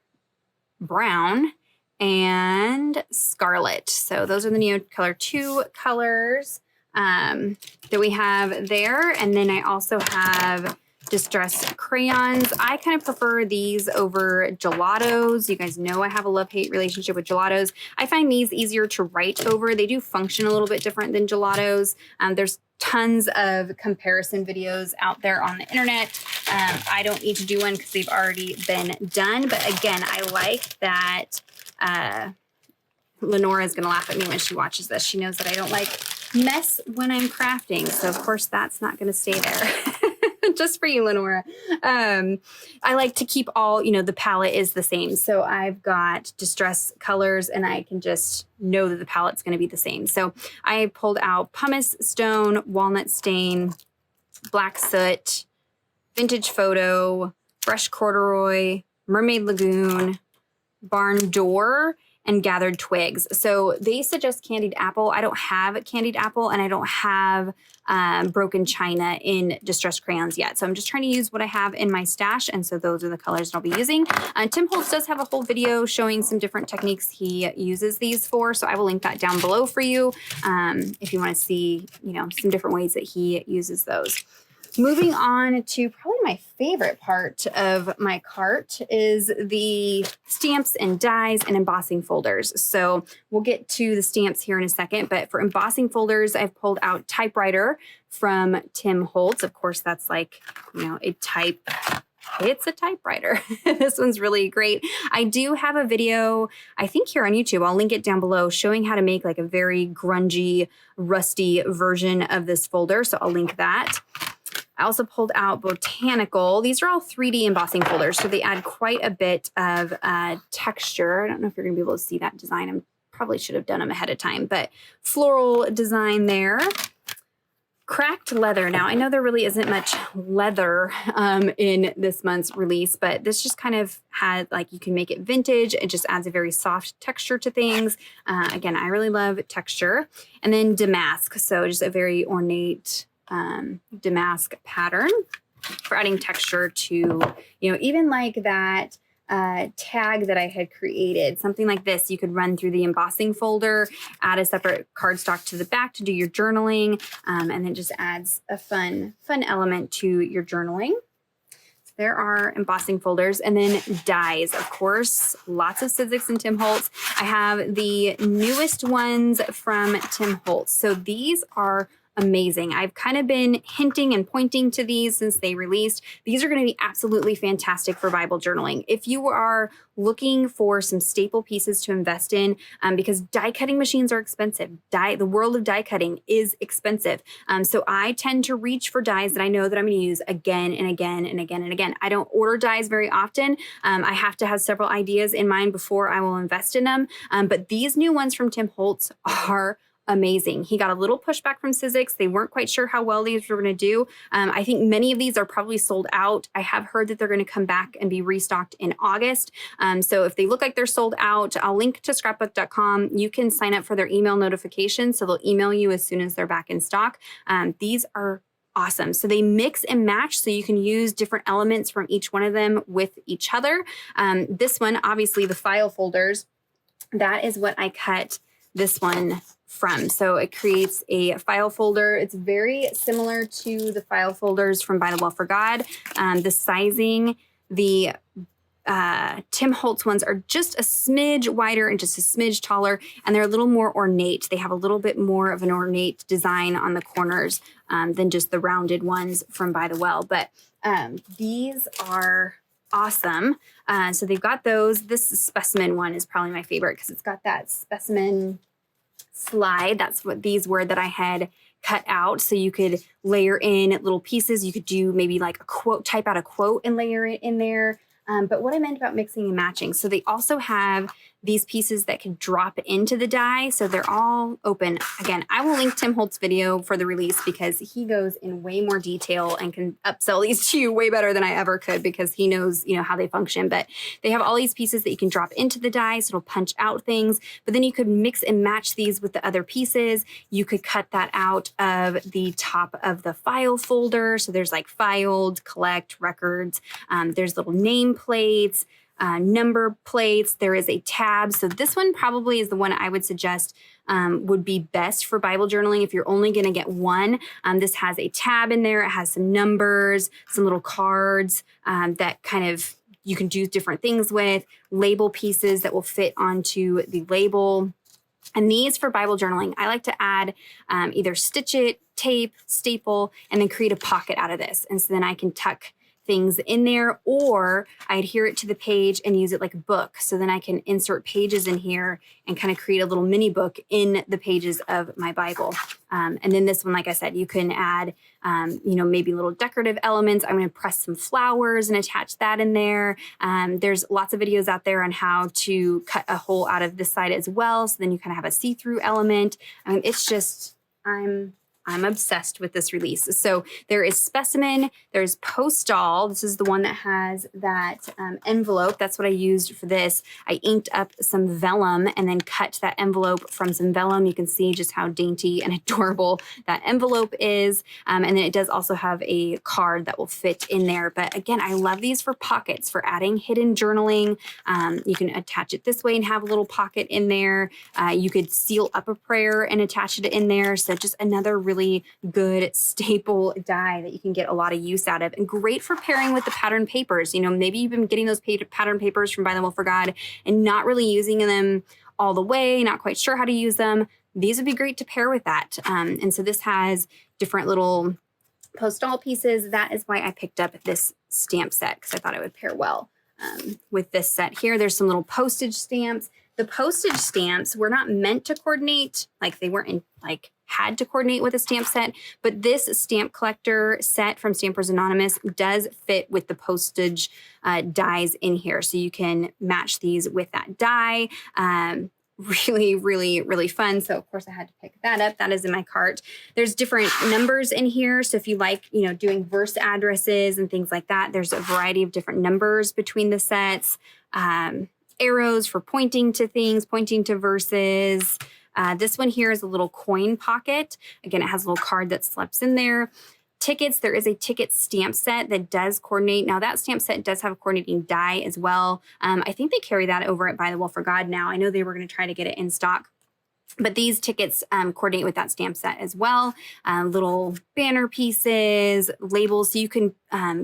and Scarlet. So those are the Neocolor 2 colors that we have there. And then I also have Distress crayons. I kind of prefer these over gelatos. You guys know I have a love-hate relationship with gelatos. I find these easier to write over. They do function a little bit different than gelatos. There's tons of comparison videos out there on the internet. I don't need to do one because they've already been done. But again, I like that Lenora is going to laugh at me when she watches this. She knows that I don't like mess when I'm crafting. So of course that's not going to stay there. Just for you, Lenora. I like to keep all, you know, the palette is the same. So I've got Distress colors and I can just know that the palette's going to be the same. So I pulled out Pumice Stone, Walnut Stain, Black Soot, Vintage Photo, Fresh Corduroy, Mermaid Lagoon, Barn Door, and Gathered Twigs. So they suggest Candied Apple. I don't have Candied Apple and I don't have Broken China in Distress crayons yet. So I'm just trying to use what I have in my stash. And so those are the colors that I'll be using. Tim Holtz does have a whole video showing some different techniques he uses these for. So I will link that down below for you if you want to see, you know, some different ways that he uses those. Moving on to probably my favorite part of my cart is the stamps and dies and embossing folders. So we'll get to the stamps here in a second, but for embossing folders, I've pulled out Typewriter from Tim Holtz. Of course, that's like, you know, it's a typewriter. This one's really great. I do have a video, I think here on YouTube, I'll link it down below, showing how to make like a very grungy, rusty version of this folder. So I'll link that. I also pulled out Botanical. These are all 3D embossing folders, so they add quite a bit of texture. I don't know if you're going to be able to see that design. I probably should have done them ahead of time, but floral design there. Cracked leather. Now, I know there really isn't much leather in this month's release, but this just kind of had, like, you can make it vintage. It just adds a very soft texture to things. Again, I really love texture. And then damask. So just a very ornate damask pattern for adding texture to, you know, even like that tag that I had created, something like this. You could run through the embossing folder, add a separate cardstock to the back to do your journaling, and it just adds a fun element to your journaling. So there are embossing folders, and then dies, of course, lots of Sizzix and Tim Holtz. I have the newest ones from Tim Holtz. So these are amazing. I've kind of been hinting and pointing to these since they released. These are going to be absolutely fantastic for Bible journaling. If you are looking for some staple pieces to invest in, because die cutting machines are expensive. The world of die cutting is expensive. So I tend to reach for dies that I know that I'm going to use again and again and again and again. I don't order dies very often. I have to have several ideas in mind before I will invest in them. But these new ones from Tim Holtz are amazing. He got a little pushback from Sizzix. They weren't quite sure how well these were going to do. I think many of these are probably sold out. I have heard that they're going to come back and be restocked in August. So if they look like they're sold out, I'll link to scrapbook.com. You can sign up for their email notifications, so they'll email you as soon as they're back in stock. These are awesome. So they mix and match, so you can use different elements from each one of them with each other. This one, obviously the file folders, that is what I cut this one from. So it creates a file folder. It's very similar to the file folders from ByTheWell4God. The sizing, the Tim Holtz ones are just a smidge wider and just a smidge taller, and they're a little more ornate. They have a little bit more of an ornate design on the corners than just the rounded ones from ByTheWell. But these are awesome. So they've got those. This specimen one is probably my favorite because it's got that specimen slide. That's what these were that I had cut out. So you could layer in little pieces. You could do maybe like a quote, type out a quote and layer it in there. But what I meant about mixing and matching. So they also have these pieces that can drop into the die. So they're all open. Again, I will link Tim Holtz's video for the release because he goes in way more detail and can upsell these to you way better than I ever could because he knows, you know, how they function. But they have all these pieces that you can drop into the die, so it'll punch out things. But then you could mix and match these with the other pieces. You could cut that out of the top of the file folder. So there's like filed, collect, records. There's little name plates. Number plates. There is a tab. So this one probably is the one I would suggest would be best for Bible journaling if you're only going to get one. This has a tab in there. It has some numbers, some little cards that kind of you can do different things with, label pieces that will fit onto the label. And these for Bible journaling, I like to add either stitch it, tape, staple, and then create a pocket out of this. And so then I can tuck things in there, or I adhere it to the page and use it like a book. So then I can insert pages in here and kind of create a little mini book in the pages of my Bible. And then this one, like I said, you can add, you know, maybe little decorative elements. I'm going to press some flowers and attach that in there. There's lots of videos out there on how to cut a hole out of this side as well. So then you kind of have a see-through element. I mean, it's just, I'm obsessed with this release. So there is specimen, there's postal. This is the one that has that envelope. That's what I used for this. I inked up some vellum and then cut that envelope from some vellum. You can see just how dainty and adorable that envelope is. And then it does also have a card that will fit in there. But again, I love these for pockets, for adding hidden journaling. You can attach it this way and have a little pocket in there. You could seal up a prayer and attach it in there. So just another really really good staple die that you can get a lot of use out of, and great for pairing with the pattern papers. You know, maybe you've been getting those pattern papers from ByTheWell4God and not really using them all the way, not quite sure how to use them. These would be great to pair with that. And so this has different little postal pieces. That is why I picked up this stamp set, because I thought it would pair well with this set here. There's some little postage stamps. The postage stamps were not meant to coordinate, like they weren't had to coordinate with a stamp set, but this stamp collector set from Stampers Anonymous does fit with the postage dies in here. So you can match these with that die. Really, really, really fun. So of course I had to pick that up. That is in my cart. There's different numbers in here. So if you like, you know, doing verse addresses and things like that, there's a variety of different numbers between the sets. Arrows for pointing to things, pointing to verses. This one here is a little coin pocket. Again, it has a little card that slips in there. Tickets, there is a ticket stamp set that does coordinate. Now that stamp set does have a coordinating die as well. I think they carry that over at ByTheWell4God now. I know they were going to try to get it in stock, but these tickets coordinate with that stamp set as well. Little banner pieces, labels. So you can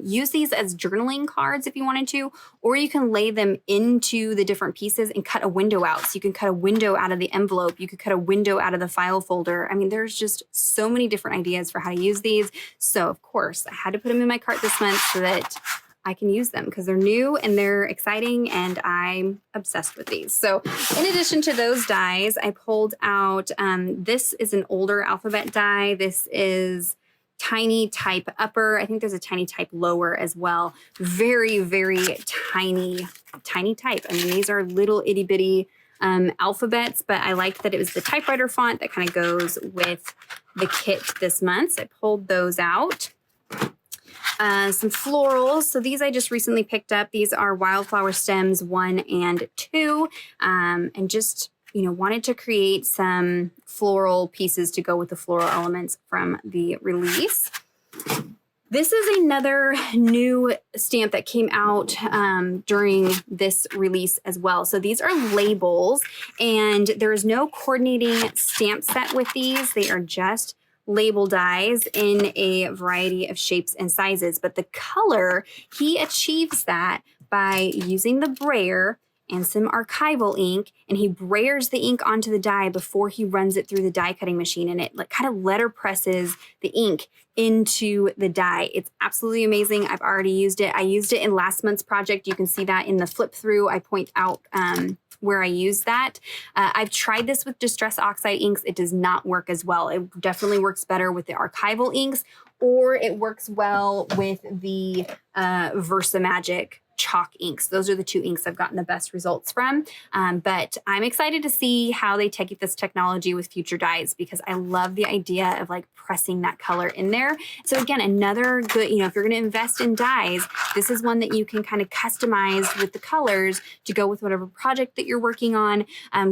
use these as journaling cards if you wanted to, or you can lay them into the different pieces and cut a window out. So you can cut a window out of the envelope. You could cut a window out of the file folder. I mean, there's just so many different ideas for how to use these. So of course I had to put them in my cart this month so that I can use them because they're new and they're exciting and I'm obsessed with these. So in addition to those dies, I pulled out, this is an older alphabet die. This is tiny type upper. I think there's a tiny type lower as well. Very, very tiny type. I mean, these are little itty bitty alphabets, but I liked that it was the typewriter font that kind of goes with the kit this month. So I pulled those out. Some florals. So these I just recently picked up. These are Wildflower Stems 1 and 2. And just, you know, wanted to create some floral pieces to go with the floral elements from the release. This is another new stamp that came out during this release as well. So these are labels, and there is no coordinating stamp set with these. They are just label dies in a variety of shapes and sizes, but the color, he achieves that by using the brayer and some archival ink, and he brayers the ink onto the die before he runs it through the die cutting machine, and it like kind of letter presses the ink into the die. It's absolutely amazing. I've already used it. I used it in last month's project. You can see that in the flip through. I point out where I use that. I've tried this with Distress Oxide inks. It does not work as well. It definitely works better with the archival inks, or it works well with the VersaMagic chalk inks. Those are the two inks I've gotten the best results from. But I'm excited to see how they take this technology with future dies, because I love the idea of like pressing that color in there. So again, another good, you know, if you're going to invest in dies, this is one that you can kind of customize with the colors to go with whatever project that you're working on.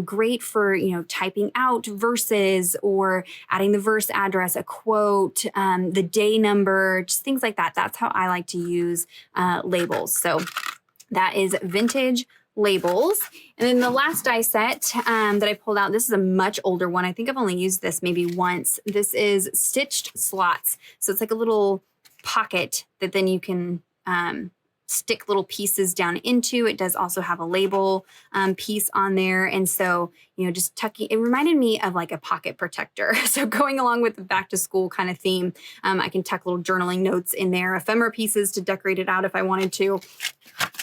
Great for, you know, typing out verses or adding the verse address, a quote, the day number, just things like that. That's how I like to use labels. So that is vintage labels. And then the last die set that I pulled out, this is a much older one. I think I've only used this maybe once. This is stitched slots. So it's like a little pocket that then you can stick little pieces down into. It does also have a label piece on there. And so, you know, just tucking, it reminded me of like a pocket protector. So going along with the back to school kind of theme, I can tuck little journaling notes in there, ephemera pieces to decorate it out if I wanted to.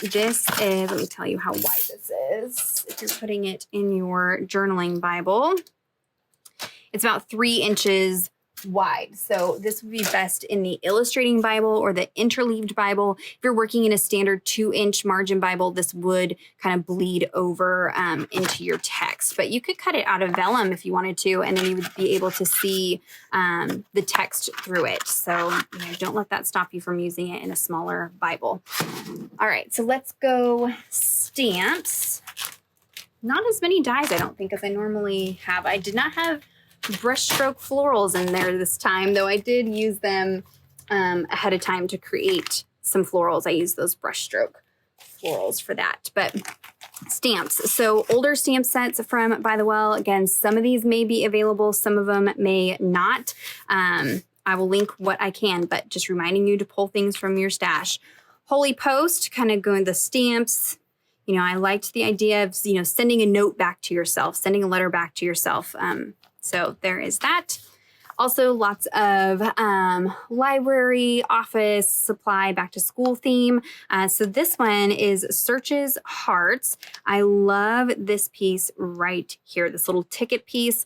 This is, let me tell you how wide this is. If you're putting it in your journaling Bible, it's about 3 inches wide. So this would be best in the illustrating Bible or the interleaved Bible. If you're working in a standard 2-inch margin Bible, this would kind of bleed over into your text, but you could cut it out of vellum if you wanted to, and then you would be able to see the text through it. So, you know, don't let that stop you from using it in a smaller Bible. All right, so let's go stamps. Not as many dies, I don't think, as I normally have. I did not have brushstroke florals in there this time, though I did use them ahead of time to create some florals. I used those brushstroke florals for that. But Stamps. So older stamp sets from By the Well. Again, some of these may be available, some of them may not. I will link what I can, but just reminding you to pull things from your stash. Holy Post, kind of going the stamps. You know, I liked the idea of, you know, sending a note back to yourself, sending a letter back to yourself. So there is that. Also lots of library, office, supply, back to school theme. So this one is Searches Hearts. I love this piece right here. This little ticket piece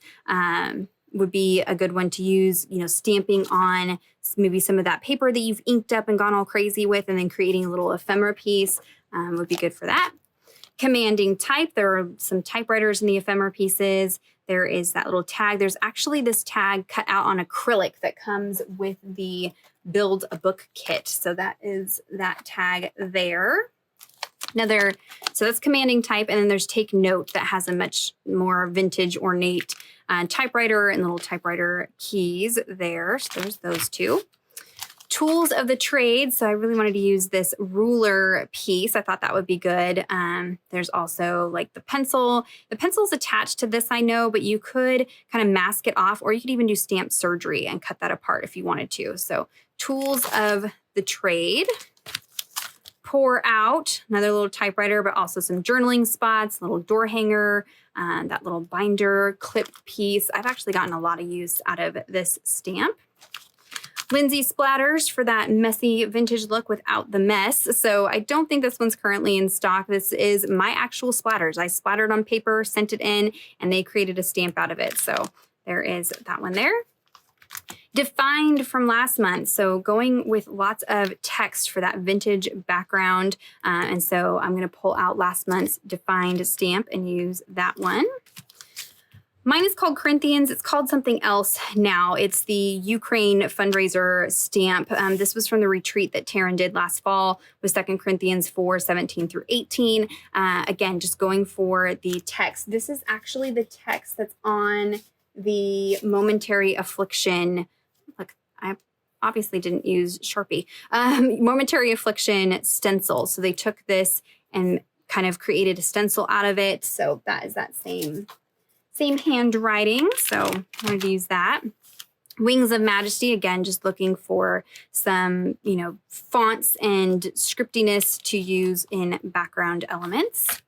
would be a good one to use, you know, stamping on maybe some of that paper that you've inked up and gone all crazy with, and then creating a little ephemera piece would be good for that. Commanding type. There are some typewriters in the ephemera pieces. There is that little tag. There's actually this tag cut out on acrylic that comes with the Build a Book kit. So that is that tag there. So that's commanding type. And then there's Take Note that has a much more vintage ornate typewriter and little typewriter keys there. So there's those two. Tools of the trade. So I really wanted to use this ruler piece. I thought that would be good. There's also like the pencil. The pencil's attached to this, I know, but you could kind of mask it off, or you could even do stamp surgery and cut that apart if you wanted to. So tools of the trade. Pour Out, another little typewriter, but also some journaling spots, little door hanger, that little binder clip piece. I've actually gotten a lot of use out of this stamp. Lindsey Splatters for that messy vintage look without the mess. So I don't think this one's currently in stock. This is my actual splatters. I splattered on paper, sent it in, and they created a stamp out of it. So there is that one there. Defined from last month. So going with lots of text for that vintage background. And so I'm going to pull out last month's Defined stamp and use that one. Mine is called Corinthians. It's called something else now. It's the Ukraine fundraiser stamp. This was from the retreat that Taryn did last fall with 2 Corinthians 4:17 through 18. Again, just going for the text. This is actually the text that's on the Momentary Affliction. Look, I obviously didn't use Sharpie. Momentary Affliction stencil. So they took this and kind of created a stencil out of it. So that is that same handwriting, so I wanted to use that. Wings of Majesty, again, just looking for some, you know, fonts and scriptiness to use in background elements.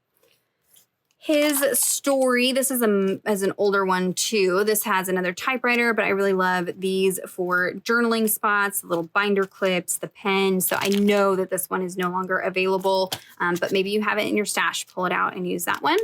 His Story, this is an older one too. This has another typewriter, but I really love these for journaling spots, little binder clips, the pen. So I know that this one is no longer available, but maybe you have it in your stash, pull it out and use that one.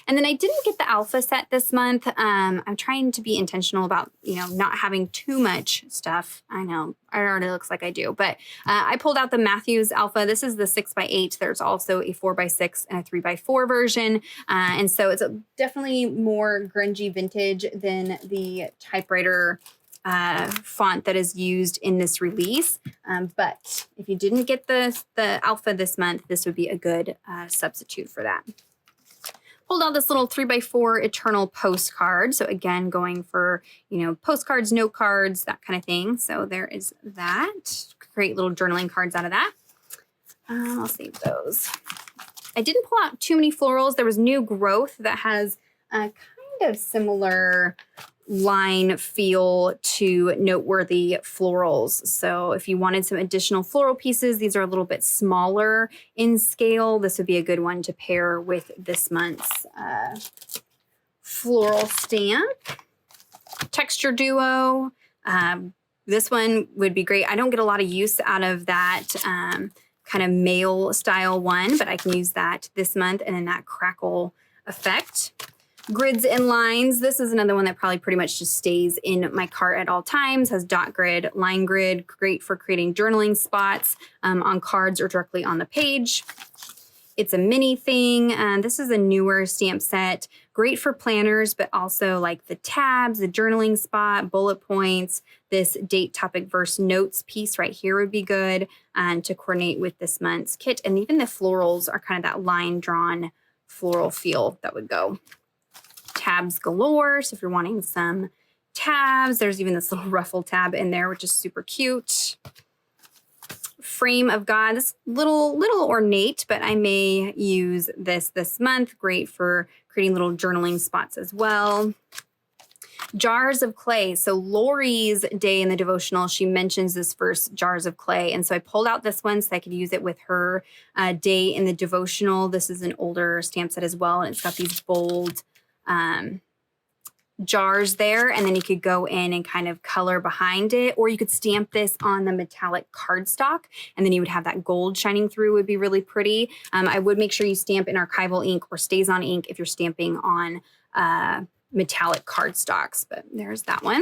And then I didn't get the alpha set this month. I'm trying to be intentional about, you know, not having too much stuff. I know it already looks like I do, but I pulled out the Matthews alpha. This is the 6x8. There's also a 4x6 and a 3x4 version. And so it's definitely more grungy vintage than the typewriter font that is used in this release. But if you didn't get the alpha this month, this would be a good substitute for that. Pulled out this little 3x4 Eternal postcard. So again, going for, you know, postcards, note cards, that kind of thing. So there is that. Create little journaling cards out of that. I'll save those. I didn't pull out too many florals. There was New Growth that has a kind of similar line feel to Noteworthy Florals. So if you wanted some additional floral pieces, these are a little bit smaller in scale. This would be a good one to pair with this month's floral stamp. Texture Duo. This one would be great. I don't get a lot of use out of that kind of mail style one, but I can use that this month, and then that crackle effect. Grids and Lines. This is another one that probably pretty much just stays in my cart at all times. Has dot grid, line grid, great for creating journaling spots on cards or directly on the page. It's a mini thing. This is a newer stamp set. Great for planners, but also like the tabs, the journaling spot, bullet points. This date, topic, verse, notes piece right here would be good to coordinate with this month's kit. And even the florals are kind of that line drawn floral feel that would go. Tabs galore. So if you're wanting some tabs, there's even this little ruffle tab in there, which is super cute. frame of God. This little ornate, but I may use this month. Great for creating little journaling spots as well. Jars of clay. So Lori's day in the devotional, she mentions this first jars of clay. And so I pulled out this one so I could use it with her day in the devotional. This is an older stamp set as well. And it's got these bold jars there. And then you could go in and kind of color behind it, or you could stamp this on the metallic cardstock. And then you would have that gold shining through. Would be really pretty. I would make sure you stamp in archival ink or stays on ink if you're stamping on metallic cardstocks, but there's that one.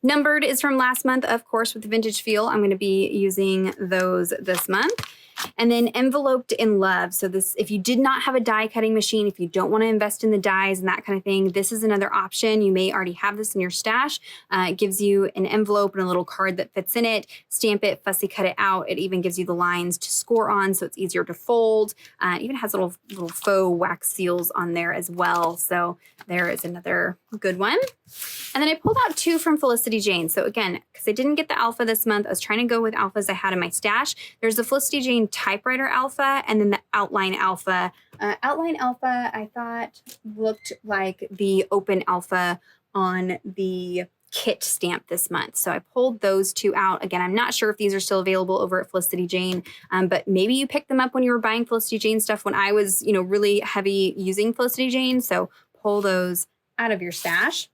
Numbered is from last month, of course, with the vintage feel. I'm going to be using those this month. And then enveloped in love. So this, if you did not have a die cutting machine, if you don't want to invest in the dies and that kind of thing, this is another option. You may already have this in your stash. It gives you an envelope and a little card that fits in it. Stamp it, fussy cut it out. It even gives you the lines to score on, so it's easier to fold. It even has little faux wax seals on there as well. So there is another good one. And then I pulled out two from Felicity Jane. So again, because I didn't get the alpha this month, I was trying to go with alphas I had in my stash. There's the Felicity Jane Typewriter alpha and then the outline alpha. Outline alpha I thought looked like the open alpha on the kit stamp this month. So I pulled those two out. Again, I'm not sure if these are still available over at Felicity Jane, but maybe you picked them up when you were buying Felicity Jane stuff when I was, really heavy using Felicity Jane. So pull those out of your stash.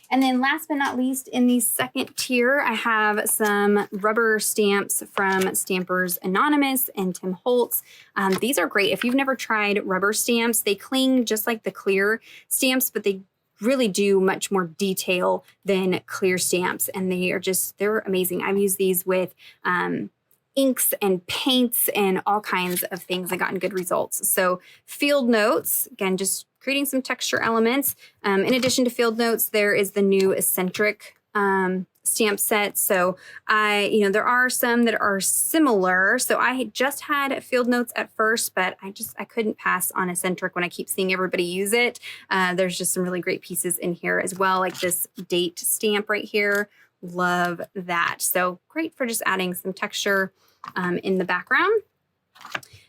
And then last but not least, in the second tier, I have some rubber stamps from Stampers Anonymous and Tim Holtz. These are great. If you've never tried rubber stamps, they cling just like the clear stamps, but they really do much more detail than clear stamps. And they're amazing. I've used these with inks and paints and all kinds of things and gotten good results. So field notes, again, just creating some texture elements. In addition to field notes, there is the new eccentric stamp set. So there are some that are similar. So I just had field notes at first, but I couldn't pass on eccentric when I keep seeing everybody use it. There's just some really great pieces in here as well, like this date stamp right here. Love that. So great for just adding some texture in the background.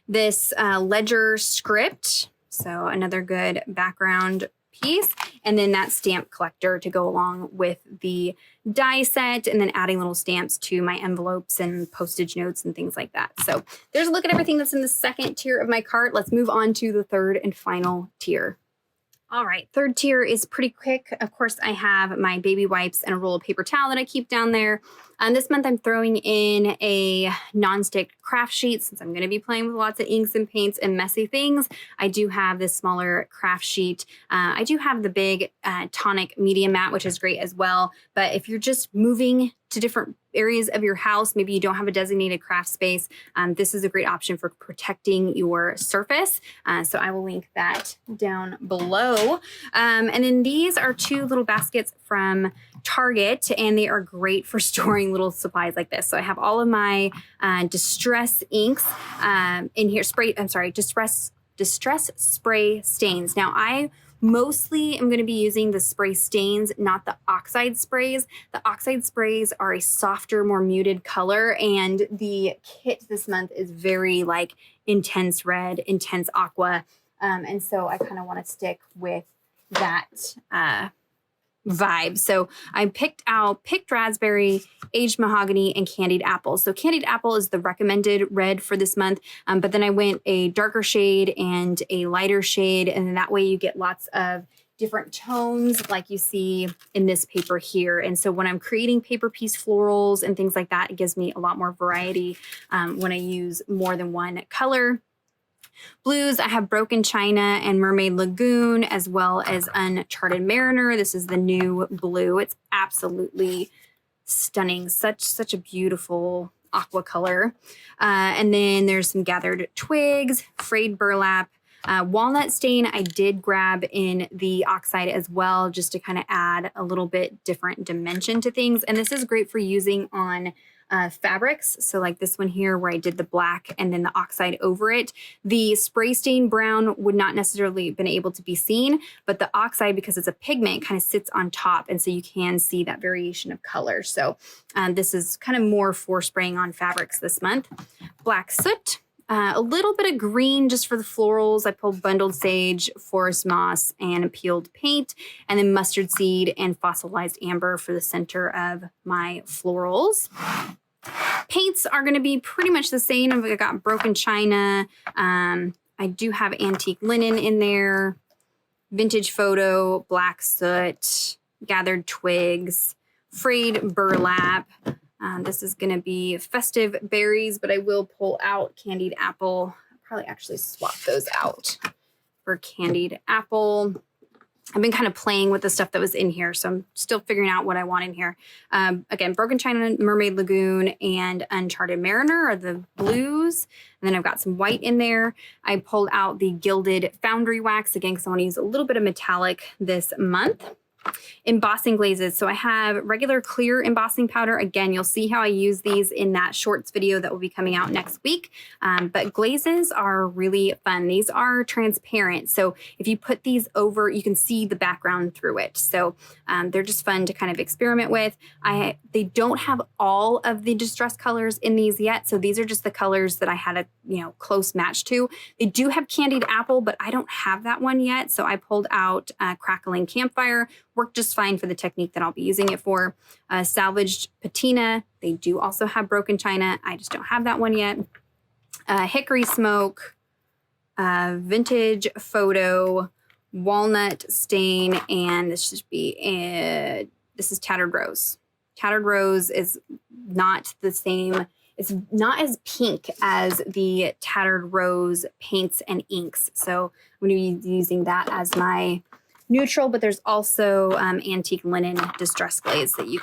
This ledger script. So another good background piece. And then that stamp collector to go along with the die set, and then adding little stamps to my envelopes and postage notes and things like that. So there's a look at everything that's in the second tier of my cart. Let's move on to the third and final tier. All right, third tier is pretty quick. Of course, I have my baby wipes and a roll of paper towel that I keep down there. This month, I'm throwing in a nonstick craft sheet since I'm going to be playing with lots of inks and paints and messy things. I do have this smaller craft sheet. I do have the big tonic media mat, which is great as well. But if you're just moving to different areas of your house, maybe you don't have a designated craft space, this is a great option for protecting your surface. So I will link that down below. And then these are two little baskets from Target, and they are great for storing little supplies like this. So I have all of my distress inks in here, distress spray stains. Now I mostly am going to be using the spray stains, not the oxide sprays. The oxide sprays are a softer, more muted color, and the kit this month is very intense red, intense aqua. And so I kind of want to stick with that vibe. So I picked raspberry, aged mahogany, and candied apple. So candied apple is the recommended red for this month. But then I went a darker shade and a lighter shade. And then that way you get lots of different tones like you see in this paper here. And so when I'm creating paper piece florals and things like that, it gives me a lot more variety when I use more than one color. Blues, I have Broken China and Mermaid Lagoon, as well as Uncharted Mariner. This is the new blue. It's absolutely stunning. Such a beautiful aqua color. And then there's some Gathered Twigs, Frayed Burlap, Walnut Stain. I did grab in the oxide as well, just to kind of add a little bit different dimension to things. And this is great for using on fabrics. So like this one here where I did the black and then the oxide over it. The spray stain brown would not necessarily been able to be seen, but the oxide, because it's a pigment, kind of sits on top. And so you can see that variation of color. So this is kind of more for spraying on fabrics this month. Black soot. A little bit of green just for the florals. I pulled bundled sage, forest moss, and peeled paint, and then mustard seed and fossilized amber for the center of my florals. Paints are going to be pretty much the same. I've got broken china. I do have antique linen in there, vintage photo, black soot, gathered twigs, frayed burlap. This is going to be festive berries, but I will pull out candied apple. I'll probably actually swap those out for candied apple. I've been kind of playing with the stuff that was in here, so I'm still figuring out what I want in here. Again, Broken China, Mermaid Lagoon, and Uncharted Mariner are the blues. And then I've got some white in there. I pulled out the Gilded Foundry Wax, again, because I want to use a little bit of metallic this month. Embossing glazes. So I have regular clear embossing powder. Again, you'll see how I use these in that shorts video that will be coming out next week. But glazes are really fun. These are transparent. So if you put these over, you can see the background through it. So they're just fun to kind of experiment with. They don't have all of the distress colors in these yet. So these are just the colors that I had a close match to. They do have candied apple, but I don't have that one yet. So I pulled out crackling campfire. Worked just fine for the technique that I'll be using it for. Salvaged patina. They do also have broken china. I just don't have that one yet. Hickory smoke, vintage photo, walnut stain, and this should be, this is tattered rose. Tattered rose is not the same. It's not as pink as the tattered rose paints and inks. So I'm going to be using that as my neutral, but there's also antique linen distress glaze that you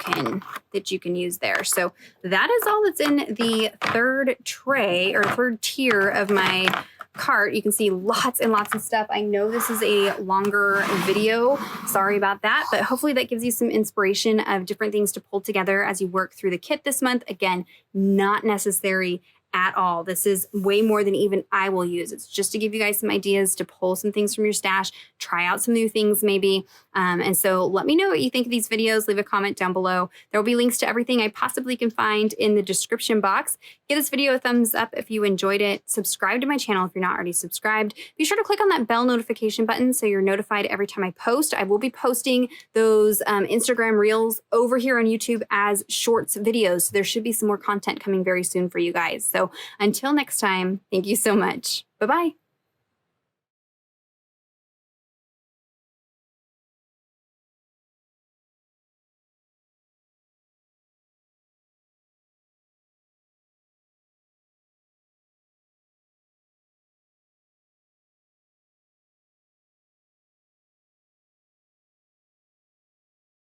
can use there. So that is all that's in the third tray or third tier of my cart. You can see lots and lots of stuff. I know this is a longer video. Sorry about that, but hopefully that gives you some inspiration of different things to pull together as you work through the kit this month. Again, not necessary at all. This is way more than even I will use. It's just to give you guys some ideas to pull some things from your stash, try out some new things maybe. And so let me know what you think of these videos. Leave a comment down below. There will be links to everything I possibly can find in the description box. Give this video a thumbs up if you enjoyed it. Subscribe to my channel if you're not already subscribed. Be sure to click on that bell notification button so you're notified every time I post. I will be posting those Instagram reels over here on YouTube as shorts videos. So there should be some more content coming very soon for you guys. So until next time, thank you so much. Bye-bye.